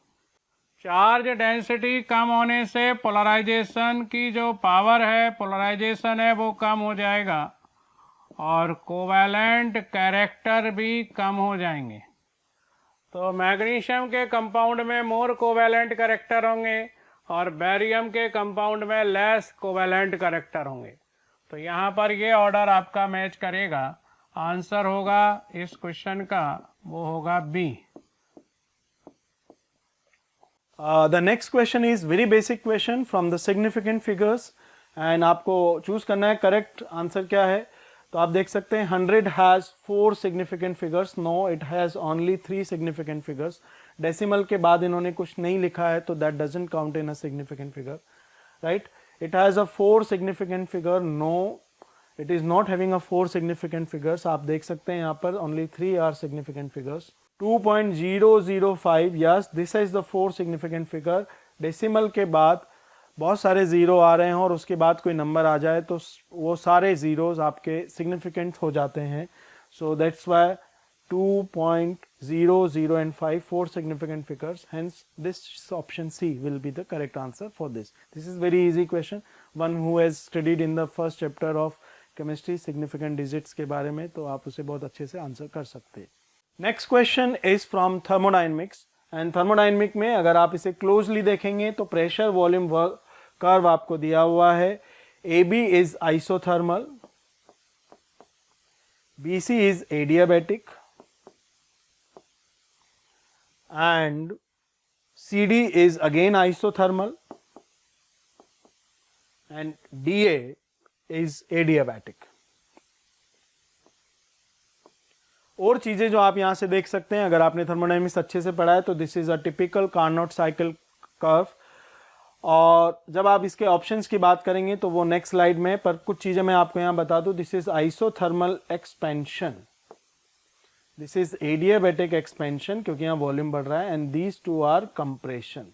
चार्ज डेंसिटी कम होने से पोलराइजेशन की जो पावर है, पोलराइजेशन है, वो कम हो जाएगा और कोवैलेंट कैरेक्टर भी कम हो जाएंगे। तो मैग्नीशियम के कंपाउंड में मोर कोवैलेंट कैरेक्टर होंगे और बैरियम के कंपाउंड में लेस कोवैलेंट कैरेक्टर होंगे। तो यहाँ पर ये ऑर्डर आपका मैच करेगा। आंसर होगा इस क्वेश्चन का वो होगा B. The next question is very basic question from the significant figures and आपको चूज करना है करेक्ट आंसर क्या है। तो आप देख सकते हैं 100 has 4 significant figures, no it has only 3 significant figures। Decimal के बाद इन्होंने कुछ नहीं लिखा है तो that doesn't count in a significant figure, right? It has a 4 significant figure, no it is not having a 4 significant figures। आप देख सकते हैं यहाँ पर only 3 are significant figures। 2.005, yes this is the 4 significant figure। Decimal के बाद बहुत सारे ज़ीरो आ रहे हैं और उसके बाद कोई नंबर आ जाए तो वो सारे ज़ीरोज़ आपके सिग्निफिकेंट हो जाते हैं। So that's why 2.00 and 5 4 significant figures, hence this option C will be the correct answer for this। This is very easy question, one who has studied in the first chapter of chemistry significant digits के बारे में, तो आप उसे बहुत अच्छे से answer कर सकते हैं। Next question is from thermodynamics and thermodynamic में अगर आप इसे क्लोजली देखेंगे तो प्रेशर वॉल्यूम कर्व आपको दिया हुआ है। AB is isothermal, BC is adiabatic and CD is again isothermal and DA is adiabatic. और चीजें जो आप यहां से देख सकते हैं, अगर आपने थर्मोडायनेमिक्स अच्छे से पढ़ा है तो this is a typical Carnot cycle curve. और जब आप इसके ऑप्शंस की बात करेंगे तो वो नेक्स्ट स्लाइड में, पर कुछ चीजें मैं आपको यहां बता दूं। This is isothermal expansion, this is adiabatic expansion क्योंकि यहां वॉल्यूम बढ़ रहा है, and these two are compression,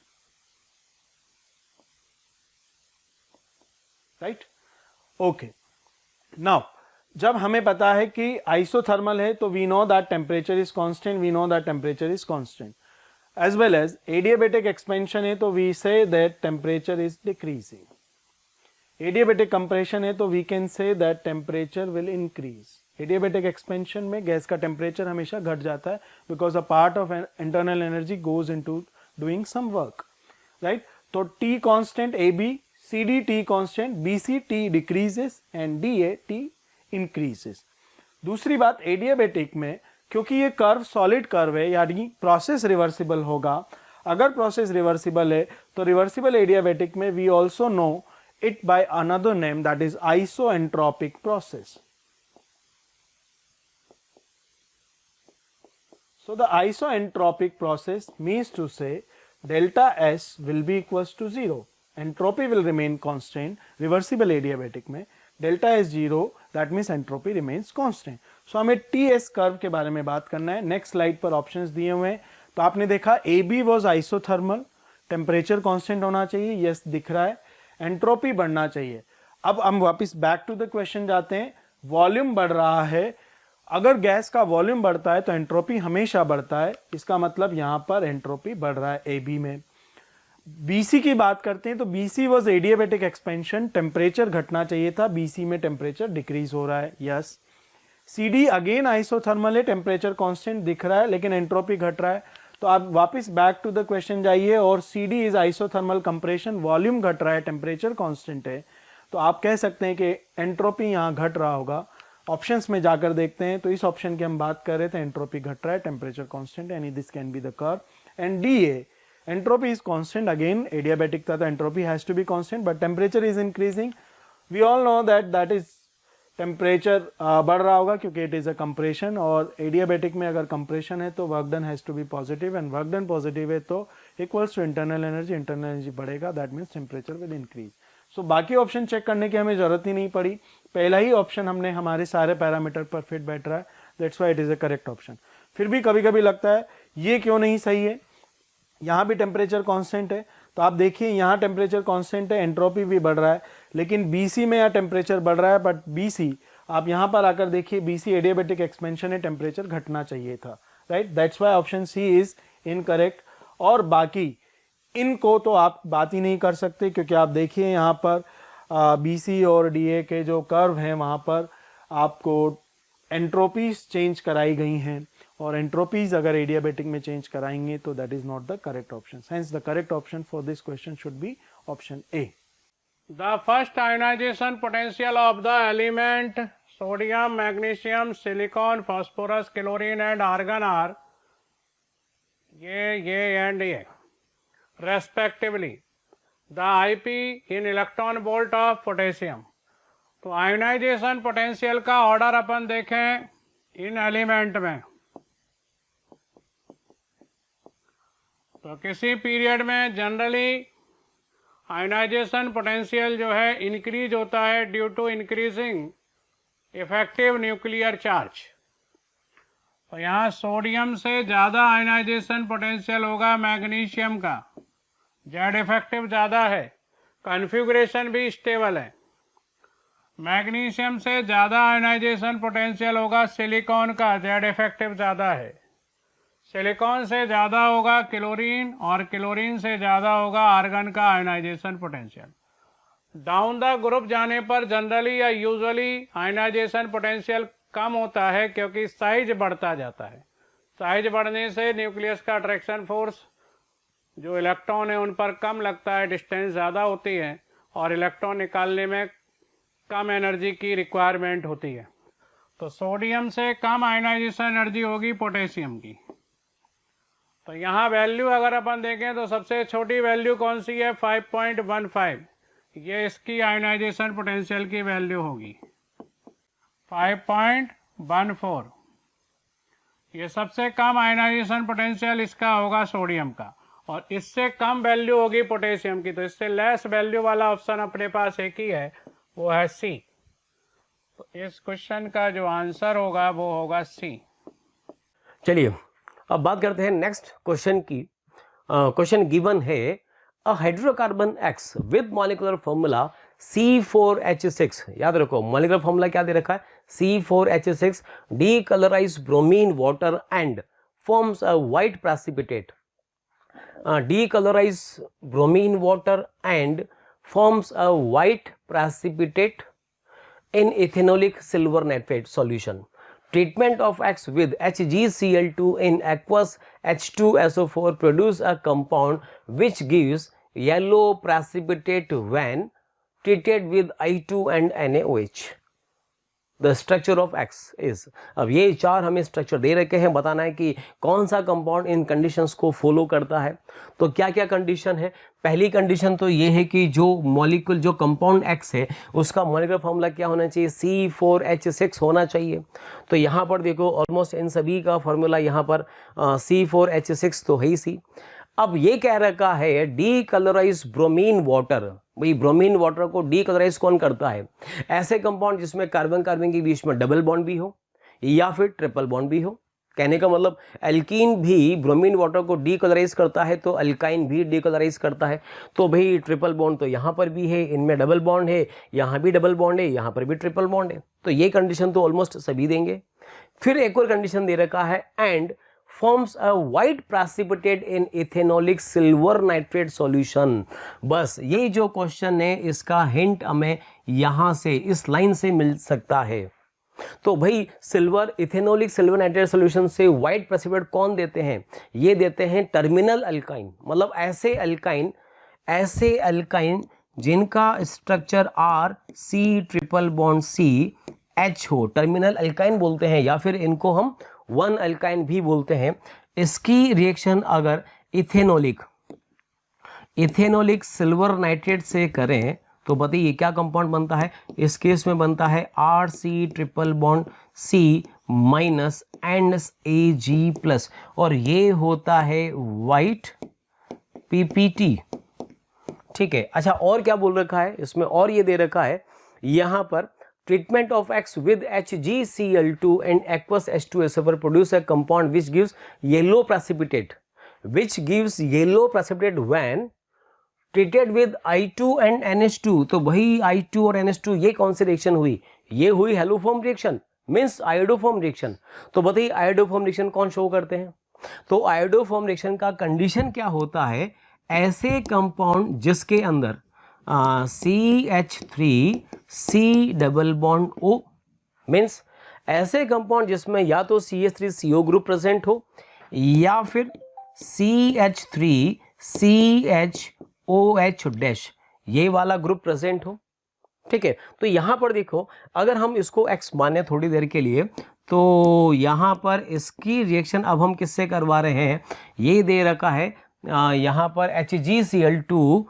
right? Okay, now जब हमें पता है कि आइसोथर्मल है तो we know that temperature is constant, we know that temperature is constant, as well as adiabatic expansion है तो we say that temperature is decreasing. Adiabatic compression है तो we can say that temperature will increase. Adiabatic expansion में gas का temperature हमेशा घट जाता है because a part of internal energy goes into doing some work, right? तो T constant AB, CD T constant, BC T decreases and DA T increases. दूसरी बात, adiabatic में क्योंकि ये कर्व सॉलिड कर्व है यानी प्रोसेस रिवर्सिबल होगा। अगर प्रोसेस रिवर्सिबल है तो रिवर्सिबल एडियाबैटिक में we also know it by another name that is isoentropic process. So the isoentropic process means to say delta S will be equals to 0, entropy will remain constant। Reversible adiabatic में delta S 0, that means entropy remains constant. So हमें TS curve के बारे में बात करना है। Next slide पर options दिए हुए हैं। तो आपने देखा AB was isothermal, temperature constant होना चाहिए, यस दिख रहा है, एंट्रोपी बढ़ना चाहिए। अब हम वापस बैक टू द क्वेश्चन जाते हैं। वॉल्यूम बढ़ रहा है, अगर गैस का वॉल्यूम बढ़ता है तो एंट्रोपी हमेशा बढ़ता है, इसका मतलब यहां पर एंट्रोपी बढ़ रहा है AB में। BC की बात करते हैं तो BC was adiabatic expansion, temperature घटना चाहिए था, BC में टेम्परेचर डिक्रीज हो रहा है, यस। CD अगेन आइसोथर्मल है, टेम्परेचर कांस्टेंट दिख रहा है लेकिन एंट्रोपी घट रहा है। तो आप वापस बैक टू द क्वेश्चन जाइए और CD is isothermal compression, volume घट रहा है, टेम्परेचर कांस्टेंट है, तो आप कह सकते हैं कि एंट्रोपी यहाँ घट रहा होगा। ऑप्शंस में जाकर देखते हैं तो इस ऑप्शन की हम बात कर रहे थे, एंट्रोपी घट रहा है, टेम्परेचर कांस्टेंट, यानी this can be the curve. And DA, entropy is constant, again adiabatic था तो entropy has to be constant, but temperature is increasing. We all know that is temperature बढ़ रहा होगा क्योंकि इट इज अ कंप्रेशन, और adiabatic में अगर compression है तो work done has to be positive, and work done positive है तो इक्वल्स टू इंटरनल एनर्जी बढ़ेगा, that means temperature will increase. So बाकी ऑप्शन चेक करने की हमें जरूरत ही नहीं पड़ी, पहला ही ऑप्शन हमने हमारे सारे पैरामीटर पर फिट बैठ रहा है, that's why it is a correct option. फिर भी कभी कभी लगता है ये क्यों नहीं सही है, यहाँ भी टेम्परेचर कांस्टेंट है, तो आप देखिए यहाँ टेम्परेचर कांस्टेंट है, एंट्रोपी भी बढ़ रहा है, लेकिन BC में यहाँ टेम्परेचर बढ़ रहा है, बट BC आप यहाँ पर आकर देखिए BC एडियाबेटिक एक्सपेंशन है, टेम्परेचर घटना चाहिए था, right, that's why option C is incorrect. और बाकी इनको तो आप बात ही नहीं कर सकते क्योंकि आप देखिए यहाँ पर BC और DA के जो कर्व हैं वहाँ पर आपको एंट्रोपीज चेंज कराई गई हैं, और एंट्रोपीज अगर एडियाबेटिक में चेंज कराएंगे तो that is not the correct option, hence the correct option for this question should be option A. The first ionization potential of the element sodium, magnesium, silicon, phosphorus, chlorine and argon are ये and ये respectively the IP in electron volt of potassium। तो ionization potential का order अपन देखें इन element में, तो किसी period में generally ionization potential जो है इंक्रीज होता है due to increasing effective nuclear charge. तो यहाँ सोडियम से ज़्यादा आयोनाइजेशन पोटेंशियल होगा मैग्नीशियम का, जेड इफेक्टिव ज़्यादा है, कॉन्फ़िगरेशन भी स्टेबल है। मैग्नीशियम से ज़्यादा आयोनाइजेशन पोटेंशियल होगा सिलिकॉन का, जेड इफेक्टिव ज़्यादा है। सिलिकॉन से ज़्यादा होगा क्लोरीन, और क्लोरीन से ज़्यादा होगा आर्गन का ionization potential. Down the group जाने पर जनरली या यूजुअली आयोनाइजेशन पोटेंशियल कम होता है क्योंकि साइज बढ़ता जाता है। साइज बढ़ने से न्यूक्लियस का अट्रैक्शन फोर्स जो इलेक्ट्रॉन है उन पर कम लगता है, डिस्टेंस ज़्यादा होती है, और इलेक्ट्रॉन निकालने में कम एनर्जी की रिक्वायरमेंट होती है। तो सोडियम से कम आयोनाइजेशन एनर्जी होगी पोटेशियम की। तो यहाँ वैल्यू अगर अपन देखें तो सबसे छोटी वैल्यू कौन सी है, 5.15, ये इसकी आयोनाइजेशन पोटेंशियल की वैल्यू होगी 5.14। ये सबसे कम आयोनाइजेशन पोटेंशियल इसका होगा सोडियम का, और इससे कम वैल्यू होगी पोटेशियम की। तो इससे लेस वैल्यू वाला ऑप्शन अपने पास एक ही है, वो है C। तो इस क्वेश्चन का जो आंसर होगा वो होगा C। चलिए अब बात करते हैं नेक्स्ट क्वेश्चन की। क्वेश्चन गिवन है a hydrocarbon X with molecular formula C4H6। याद रखो मॉलिक्यूलर फॉर्मूला क्या दे रखा है, C4H6 decolourise bromine water and forms a white precipitate. Decolourise bromine water and forms a white precipitate in ethanolic silver nitrate solution. Treatment of X with HgCl2 in aqueous H2SO4 produce a compound which gives yellow precipitate when treated with I2 and NaOH. The structure of X is, अब ये चार हमें structure दे रखे हैं, बताना है कि कौन सा कंपाउंड इन कंडीशंस को फॉलो करता है। तो क्या क्या कंडीशन है, पहली कंडीशन तो ये है कि जो मॉलिक्यूल जो कंपाउंड X है उसका मॉलिक्यूलर फॉर्मूला क्या होना चाहिए, C4H6 होना चाहिए। तो यहाँ पर देखो ऑलमोस्ट इन सभी का फॉर्मूला यहाँ पर C4H6 तो है ही सी। अब ये कह रखा है डीकलराइज ब्रोमीन वाटर, भाई ब्रोमीन वाटर को डीकलराइज कौन करता है, ऐसे कंपाउंड जिसमें कार्बन कार्बन के बीच में डबल बॉन्ड भी हो या फिर ट्रिपल बॉन्ड भी हो, कहने का मतलब एल्कीन भी ब्रोमीन वाटर को डीकलराइज करता है, तो अल्काइन भी डीकलराइज करता है। तो भाई ट्रिपल बॉन्ड तो यहाँ पर भी है, इनमें डबल बॉन्ड है, यहाँ भी डबल बॉन्ड है, यहाँ पर भी ट्रिपल बॉन्ड है। तो ये कंडीशन तो ऑलमोस्ट सभी देंगे। फिर एक और कंडीशन दे रखा है, and forms a white precipitate in ethanolic silver nitrate solution. बस ये जो क्वेश्चन है इसका हिंट हमें यहाँ से इस लाइन से मिल सकता है। तो भाई silver ethanolic silver nitrate solution से व्हाइट प्रेसिपिटेट कौन देते हैं? ये देते हैं टर्मिनल अल्काइन, मतलब ऐसे अल्काइन जिनका structure R C triple bond C H हो, टर्मिनल अल्काइन बोलते हैं, या फिर इनको हम वन अल्काइन भी बोलते हैं। इसकी रिएक्शन अगर इथेनॉलिक सिल्वर नाइट्रेट से करें तो बताइए क्या कंपाउंड बनता है? इस केस में बनता है R C triple bond C minus and A G plus, और ये होता है वाइट पीपीटी। ठीक है, अच्छा और क्या बोल रखा है इसमें? और ये दे रखा है यहां पर treatment of X with HgCl2 and aqueous H2SO4 produce a compound which gives yellow precipitate when treated with I2 and NH2। तो वही I2 और NH2 ये कौन सी रिएक्शन हुई? ये हुई haloform reaction, means iodoform reaction. तो बताइए आयोडोफॉर्म रिएक्शन कौन शो करते हैं? तो आयोडोफॉर्म रिएक्शन का कंडीशन क्या होता है? ऐसे कंपाउंड जिसके अंदर CH3C double bond O, means ऐसे कंपाउंड जिसमें या तो CH3CO ग्रुप प्रेजेंट हो या फिर CH3CHOH डैश ये वाला ग्रुप प्रेजेंट हो। ठीक है, तो यहां पर देखो अगर हम इसको X माने थोड़ी देर के लिए, तो यहां पर इसकी रिएक्शन अब हम किससे करवा रहे हैं? ये दे रखा है यहां पर HgCl2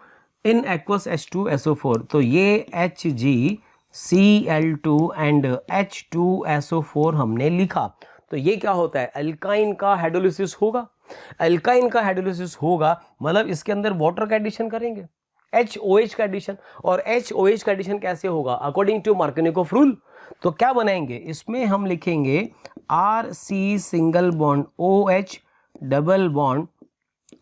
इन एक्वस H2SO4। तो ये HgCl2 एंड H2SO4 हमने लिखा। तो ये क्या होता है? अल्काइन का हाइड्रोलिसिस होगा। अल्काइन का हाइड्रोलिसिस होगा मतलब इसके अंदर वाटर का एडिशन करेंगे, HOH का एडिशन। और HOH का एडिशन कैसे होगा? According to Markovnikov rule. तो क्या बनाएंगे? इसमें हम लिखेंगे RC single bond OH double bond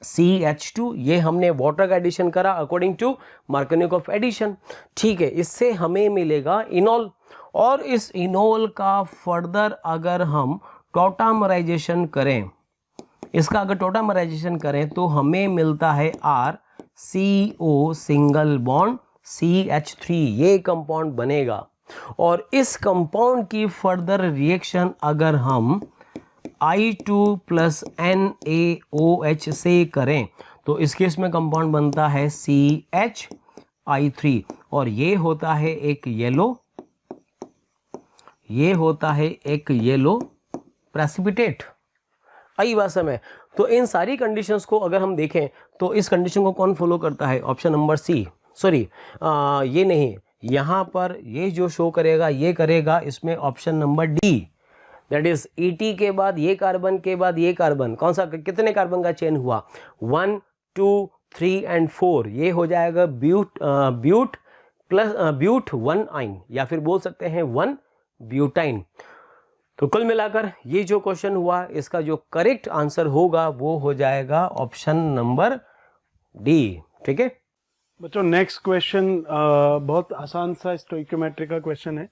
CH2, ये हमने वाटर का एडिशन करा अकॉर्डिंग टू मार्कोनिकोव एडिशन। ठीक है, इससे हमें मिलेगा इनॉल, और इस इनॉल का फर्दर अगर हम टॉटामराइजेशन करें, इसका अगर टॉटामराइजेशन करें तो हमें मिलता है RCO सिंगल बॉन्ड CH3, ये कंपाउंड बनेगा। और इस कंपाउंड की फर्दर रिएक्शन अगर हम I2 प्लस NaOH से करें तो इस केस में कंपाउंड बनता है CHI3, और ये होता है एक येलो प्रेसिपिटेट। आई बात समझ? तो इन सारी कंडीशंस को अगर हम देखें तो इस कंडीशन को कौन फॉलो करता है? ऑप्शन नंबर सी, सॉरी ये नहीं, यहाँ पर ये जो शो करेगा ये करेगा इसमें option number D, that is ET के बाद ये कार्बन के बाद ये कार्बन, कौन सा कितने कार्बन का चेन हुआ? 1 2 3 एंड 4, ये हो जाएगा ब्यूट प्लस ब्यूट 1 आइन, या फिर बोल सकते हैं 1 ब्यूटाइन। तो कुल मिलाकर ये जो क्वेश्चन हुआ इसका जो करेक्ट आंसर होगा वो हो जाएगा ऑप्शन नंबर डी। ठीक है बच्चों, नेक्स्ट क्वेश्चन बहुत आसान सा स्टोइकियोमेट्री का क्वेश्चन है।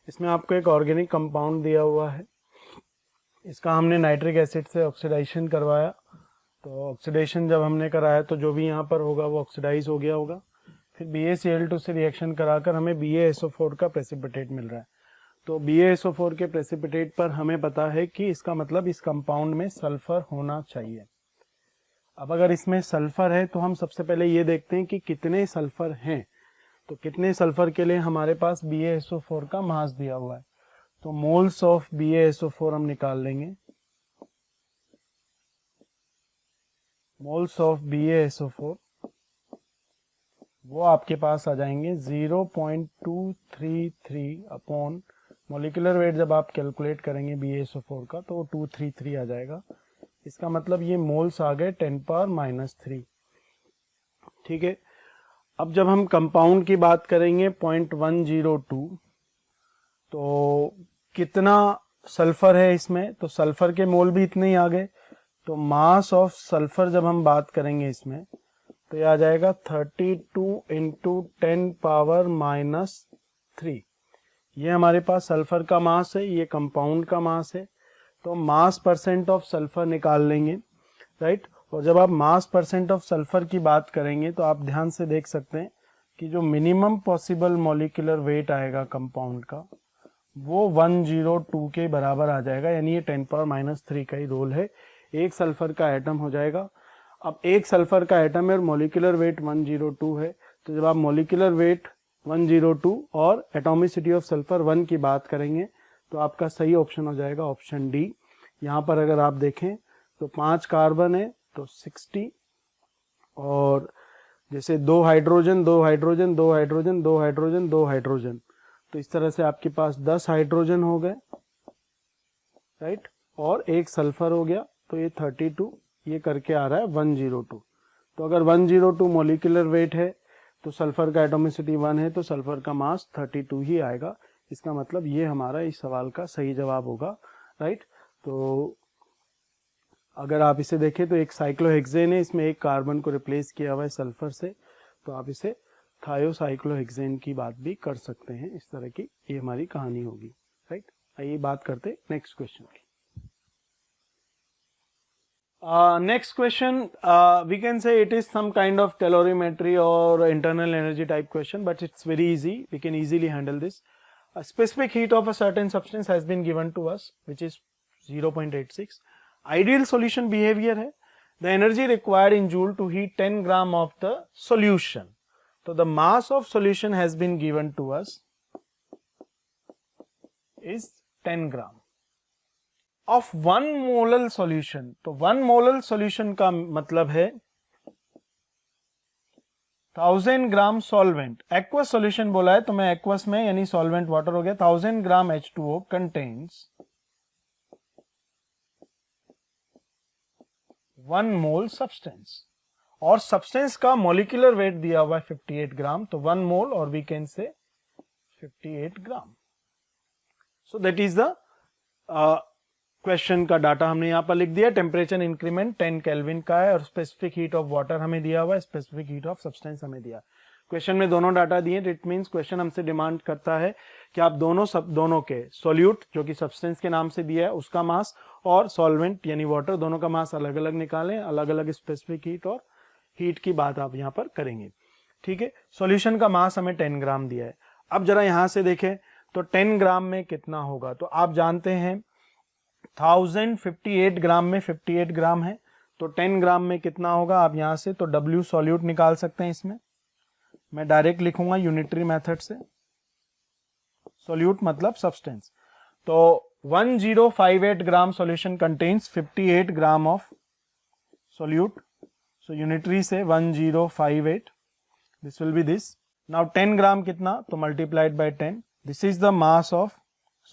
इसमें आपको एक ऑर्गेनिक कंपाउंड दिया हुआ है, इसका हमने नाइट्रिक एसिड से ऑक्सीडाइजेशन करवाया। तो ऑक्सीडेशन जब हमने कराया तो जो भी यहाँ पर होगा वो ऑक्सीडाइज हो गया होगा। फिर BaCl2 से रिएक्शन कराकर हमें BaSO4 का प्रेसिपिटेट मिल रहा है। तो BaSO4 के प्रेसिपिटेट पर हमें पता है कि इसका मतलब इस कंपाउंड में सल्फर होना चाहिए। अब अगर इसमें सल्फर है तो हम सबसे पहले ये देखते हैं कि कितने सल्फर हैं। तो कितने सल्फर के लिए हमारे पास BaSO4 का मास दिया हुआ है, तो मोल्स ऑफ BaSO4 हम निकाल लेंगे। मोल्स ऑफ BaSO4 वो आपके पास आ जाएंगे 0.233 अपॉन मॉलिक्यूलर वेट। जब आप कैलकुलेट करेंगे BaSO4 का तो वो 233 आ जाएगा। इसका मतलब ये मोल्स आ गए 10⁻³ ठीक है। अब जब हम कंपाउंड की बात करेंगे 0.102, तो कितना सल्फर है इसमें, तो सल्फर के मोल भी इतने ही आ गए। तो मास ऑफ सल्फर जब हम बात करेंगे इसमें तो ये आ जाएगा 32 इंटू 10 पावर -3। ये हमारे पास सल्फर का मास है, ये कंपाउंड का मास है। तो मास परसेंट ऑफ सल्फर निकाल लेंगे, राइट। और जब आप मास परसेंट ऑफ सल्फर की बात करेंगे तो आप ध्यान से देख सकते हैं कि जो मिनिमम पॉसिबल मॉलिक्यूलर वेट आएगा कंपाउंड का वो 102 के बराबर आ जाएगा, यानी ये 10 पावर -3 का ही रोल है। एक सल्फर का एटम हो जाएगा। अब एक सल्फर का एटम है और मॉलिक्यूलर वेट 102 है, तो जब आप मॉलिक्यूलर वेट 102 और एटॉमिसिटी ऑफ सल्फर 1 की बात करेंगे तो आपका सही ऑप्शन हो जाएगा ऑप्शन डी। यहाँ पर अगर आप देखें तो 5 कार्बन है तो 60, और जैसे 2 hydrogen 2 hydrogen 2 hydrogen 2 hydrogen 2 hydrogen, तो इस तरह से आपके पास 10 हाइड्रोजन हो गए, राइट, और एक सल्फर हो गया, तो ये 32 ये करके आ रहा है 102। तो अगर 102 मॉलिक्यूलर वेट है तो सल्फर का एटॉमिसिटी 1 है, तो सल्फर का मास 32 ही आएगा। इसका मतलब ये हमारा इस सवाल का सही जवाब होगा, राइट। तो अगर आप इसे देखें तो एक साइक्लोहेक्सेन है, इसमें एक कार्बन को रिप्लेस किया हुआ है सल्फर से, तो आप इसे थायोसाइक्लोहेक्सेन की बात भी कर सकते हैं। इस तरह की ये हमारी कहानी होगी, राइट। आइए बात करते नेक्स्ट क्वेश्चन की। Next question, we can say it is some kind of calorimetry or internal energy type question, but it's very easy. We can easily handle this. A specific heat of a certain substance has been given to us, which is 0.86. Ideal solution behavior है. The energy required in joule to heat 10 gram of the solution. So the mass of solution has been given to us is 10 gram. Of 1 molal solution, तो 1 molal solution का मतलब है 1000 ग्राम solvent. Aqueous solution बोला है तो मैं aqueous में यानी सॉल्वेंट वाटर हो गया। 1000 ग्राम H2O कंटेन्स 1 मोल सब्सटेंस, और सब्सटेंस का मॉलिक्यूलर वेट दिया हुआ है 58 ग्राम, तो 1 मोल और we can say 58 gram. So that is the question का डाटा हमने यहाँ पर लिख दिया। टेम्परेचर इंक्रीमेंट 10 केल्विन का है और स्पेसिफिक हीट ऑफ वाटर हमें दिया हुआ है, स्पेसिफिक हीट ऑफ सब्सटेंस हमें दिया। क्वेश्चन में दोनों डाटा दिए, इट मींस क्वेश्चन हमसे डिमांड करता है कि आप दोनों के सॉल्यूट जो कि सब्सटेंस के नाम से दिया है उसका मास और सॉल्वेंट यानी वाटर दोनों का मास अलग अलग निकालें, अलग अलग स्पेसिफिक हीट और हीट की बात आप यहाँ पर करेंगे, ठीक है। सॉल्यूशन का मास हमें 10 ग्राम दिया है। अब जरा यहाँ से देखें तो 10 ग्राम में कितना होगा, तो आप जानते हैं 1058 ग्राम में 58 ग्राम है, तो 10 ग्राम में कितना होगा आप यहां से तो W सॉल्यूट निकाल सकते हैं। इसमें मैं डायरेक्ट लिखूंगा यूनिटरी मेथड से, सॉल्यूट मतलब सब्सटेंस। तो 1058 gram solution contains 58 gram of solute, so unitary से 1058, this will be this. Now 10 gram कितना, तो multiplied by 10, this is the mass of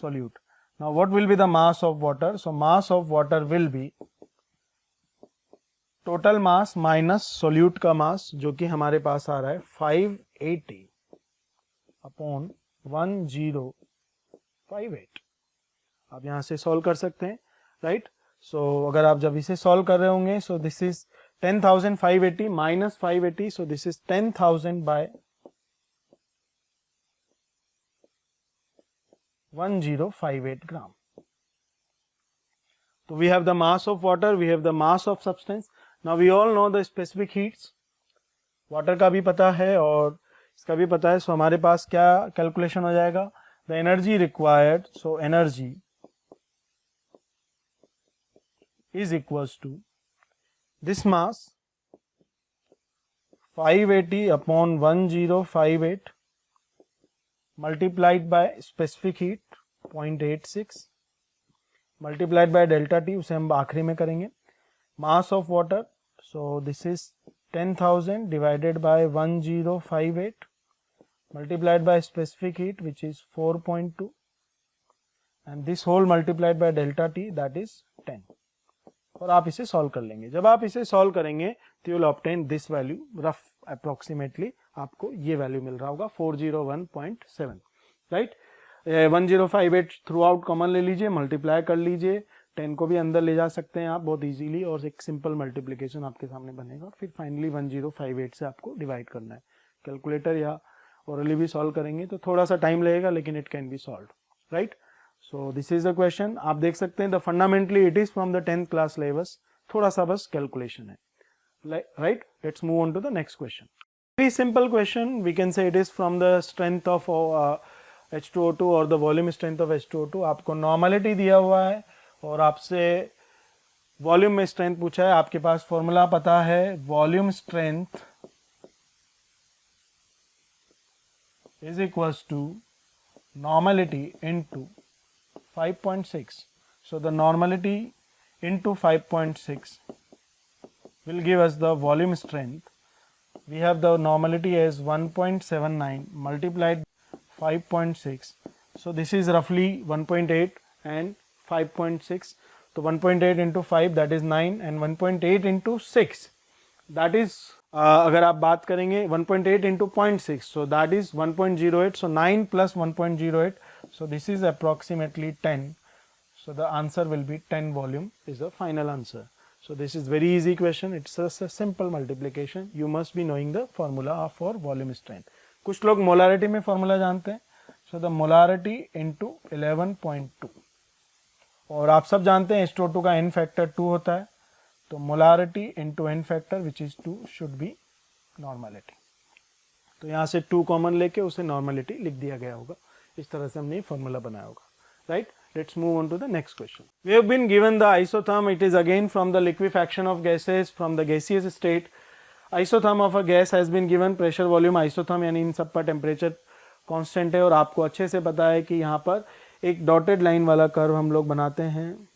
solute. Now what will be the mass of water? So mass of water will be total mass minus solute का mass जो कि हमारे पास आ रहा है 580 upon 1058। आप यहाँ से सॉल्व कर सकते हैं, राइट। सो अगर आप जब इसे सॉल्व कर रहे होंगे so this is 10,580 minus 580, so this is 10,000 by 1058 gram. So we have the mass of water, we have the mass of substance. Now we all know the specific heats. Water का भी पता है और इसका भी पता है, so हमारे पास क्या कैलकुलेशन हो जाएगा, the energy required, so energy is equals to this mass 580 upon 1058 multiplied by specific heat 0.86 multiplied by delta T, उसे हम आखिरी में करेंगे। mass of water, so this is 10,000 divided by 1058 multiplied by specific heat which is 4.2 and this whole multiplied by delta T, that is 10। और आप इसे solve कर लेंगे। जब आप इसे सॉल्व करेंगे तो you will obtain this value, rough approximately आपको ये वैल्यू मिल रहा होगा 401.7, राइट। 1058 थ्रू आउट कॉमन ले लीजिए, मल्टीप्लाई कर लीजिए, 10 को भी अंदर ले जा सकते हैं आप बहुत इजीली, और एक सिंपल मल्टीप्लिकेशन आपके सामने बनेगा, और फिर फाइनली 1058 से आपको डिवाइड करना है। कैलकुलेटर या ओरली भी सॉल्व करेंगे तो थोड़ा सा टाइम लगेगा, लेकिन it can be solve, right. So this is the question. आप देख सकते हैं the fundamentally it is from the 10th class syllabus, थोड़ा सा बस कैलकुलेशन है, right. Let's move on to the next question. Very simple question, we can say it is from the strength of H2O2 और the volume strength of H2O2। आपको normality दिया हुआ है और आपसे वॉल्यूम में स्ट्रेंथ पूछा है। आपके पास फॉर्मूला पता है, volume strength is equals to normality into 5.6. So the normality into 5.6 will give us the volume strength. We have the normality as 1.79 multiplied 5.6. So this is roughly 1.8 and 5.6. So 1.8 into 5 that is 9 and 1.8 into 6 that is अगर आप बात करेंगे 1.8 into 0.6 so that is 1.08. so 9 plus 1.08 so this is approximately 10. So the answer will be 10 volume is the final answer. So this is very easy question. It's just a simple multiplication. You must be knowing the formula for volume strength. कुछ लोग molarity में formula जानते हैं. So the molarity into 11.2 और आप सब जानते हैं H2O2 का n factor 2 होता है, तो molarity into N factor which is 2 should be normality. तो यहाँ से 2 कॉमन लेके उसे नॉर्मलिटी लिख दिया गया होगा। इस तरह से हमने फॉर्मूला बनाया होगा, right. Let's move on to the next question. We have been given the isotherm, it is again from the liquefaction of gases from the gaseous state. Isotherm of a gas has been given, pressure volume isotherm यानी इन सब पर temperature constant है, और आपको अच्छे से पता है कि यहाँ पर एक डॉटेड लाइन वाला कर्व हम लोग बनाते हैं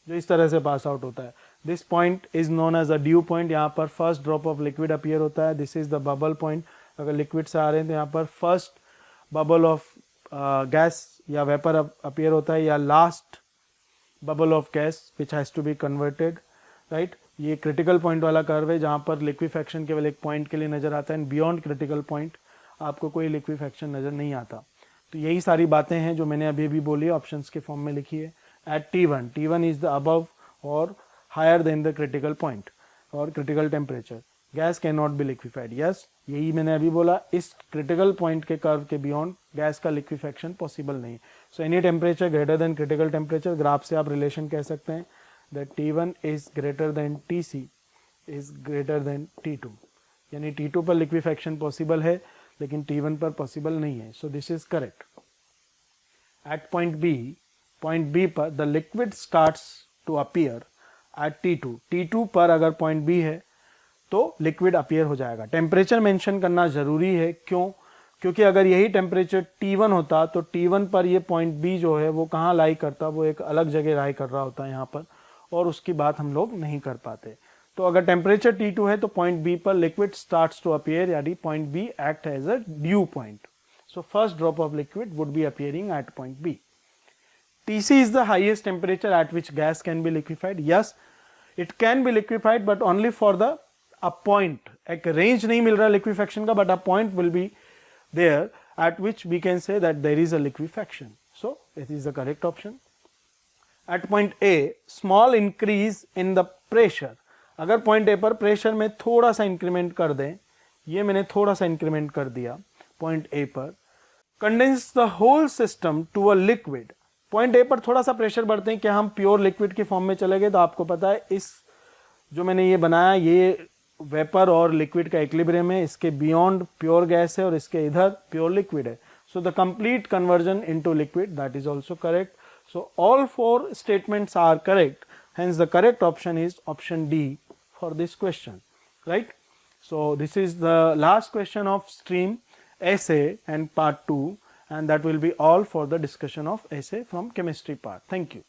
जो इस तरह से पास आउट होता है। This point is known as a dew point. यहाँ पर first drop of liquid appear होता है। This is the bubble point. अगर लिक्विड से आ रहे हैं तो यहाँ पर फर्स्ट बबल ऑफ गैस या वेपर अपीयर होता है, या last bubble of gas which has to be converted, right. ये क्रिटिकल पॉइंट वाला कर्व है जहाँ पर लिक्विफैक्शन केवल एक पॉइंट के लिए नजर आता है, एंड बियॉन्ड क्रिटिकल पॉइंट आपको कोई लिक्विफैक्शन नजर नहीं आता। तो यही सारी बातें हैं जो मैंने अभी भी बोली, ऑप्शंस के फॉर्म में लिखी है। At T1 is the above or higher than the critical point or critical temperature. Gas cannot be liquefied. Yes, यही मैंने अभी बोला, इस critical point के curve के beyond gas का liquefaction possible नहीं। So any temperature greater than critical temperature, graph से आप relation कह सकते हैं that T1 is greater than TC is greater than T2, यानी T2 पर liquefaction possible है लेकिन T1 पर possible नहीं है। So this is correct. At point B पर the liquid starts to appear at T2 पर अगर पॉइंट B है तो लिक्विड अपीयर हो जाएगा। टेम्परेचर मेंशन करना जरूरी है, क्यों? क्योंकि अगर यही टेम्परेचर T1 होता तो T1 पर ये पॉइंट B जो है वो कहाँ लाई करता, वो एक अलग जगह लाई कर रहा होता है यहाँ पर, और उसकी बात हम लोग नहीं कर पाते। तो अगर टेम्परेचर T2 है तो पॉइंट B पर लिक्विड स्टार्ट्स टू अपीयर, यानी point B act as a dew point. So first drop of liquid would be appearing at point B. TC is the highest temperature at which gas can be liquefied. Yes, it can be liquefied, but only for a point. एक range नहीं मिल रहा liquefaction का, but a point will be there at which we can say that there is a liquefaction. So it is the correct option. At point A, small increase in the pressure. अगर point A पर pressure में थोड़ा सा increment कर दें, ये मैंने थोड़ा सा increment कर दिया point A पर, condense the whole system to a liquid. Point A पर थोड़ा सा प्रेशर बढ़ते हैं, क्या हम प्योर लिक्विड के फॉर्म में चले गए? तो आपको पता है इस जो मैंने ये बनाया ये वेपर और लिक्विड का इक्विलिब्रियम है, इसके बियॉन्ड प्योर गैस है और इसके इधर प्योर लिक्विड है। So the complete conversion into liquid, that is also correct. So all 4 statements are correct, hence the correct option is option D for this question, right. So this is the last question of stream essay and part 2, and that will be all for the discussion of essay from chemistry part. Thank you.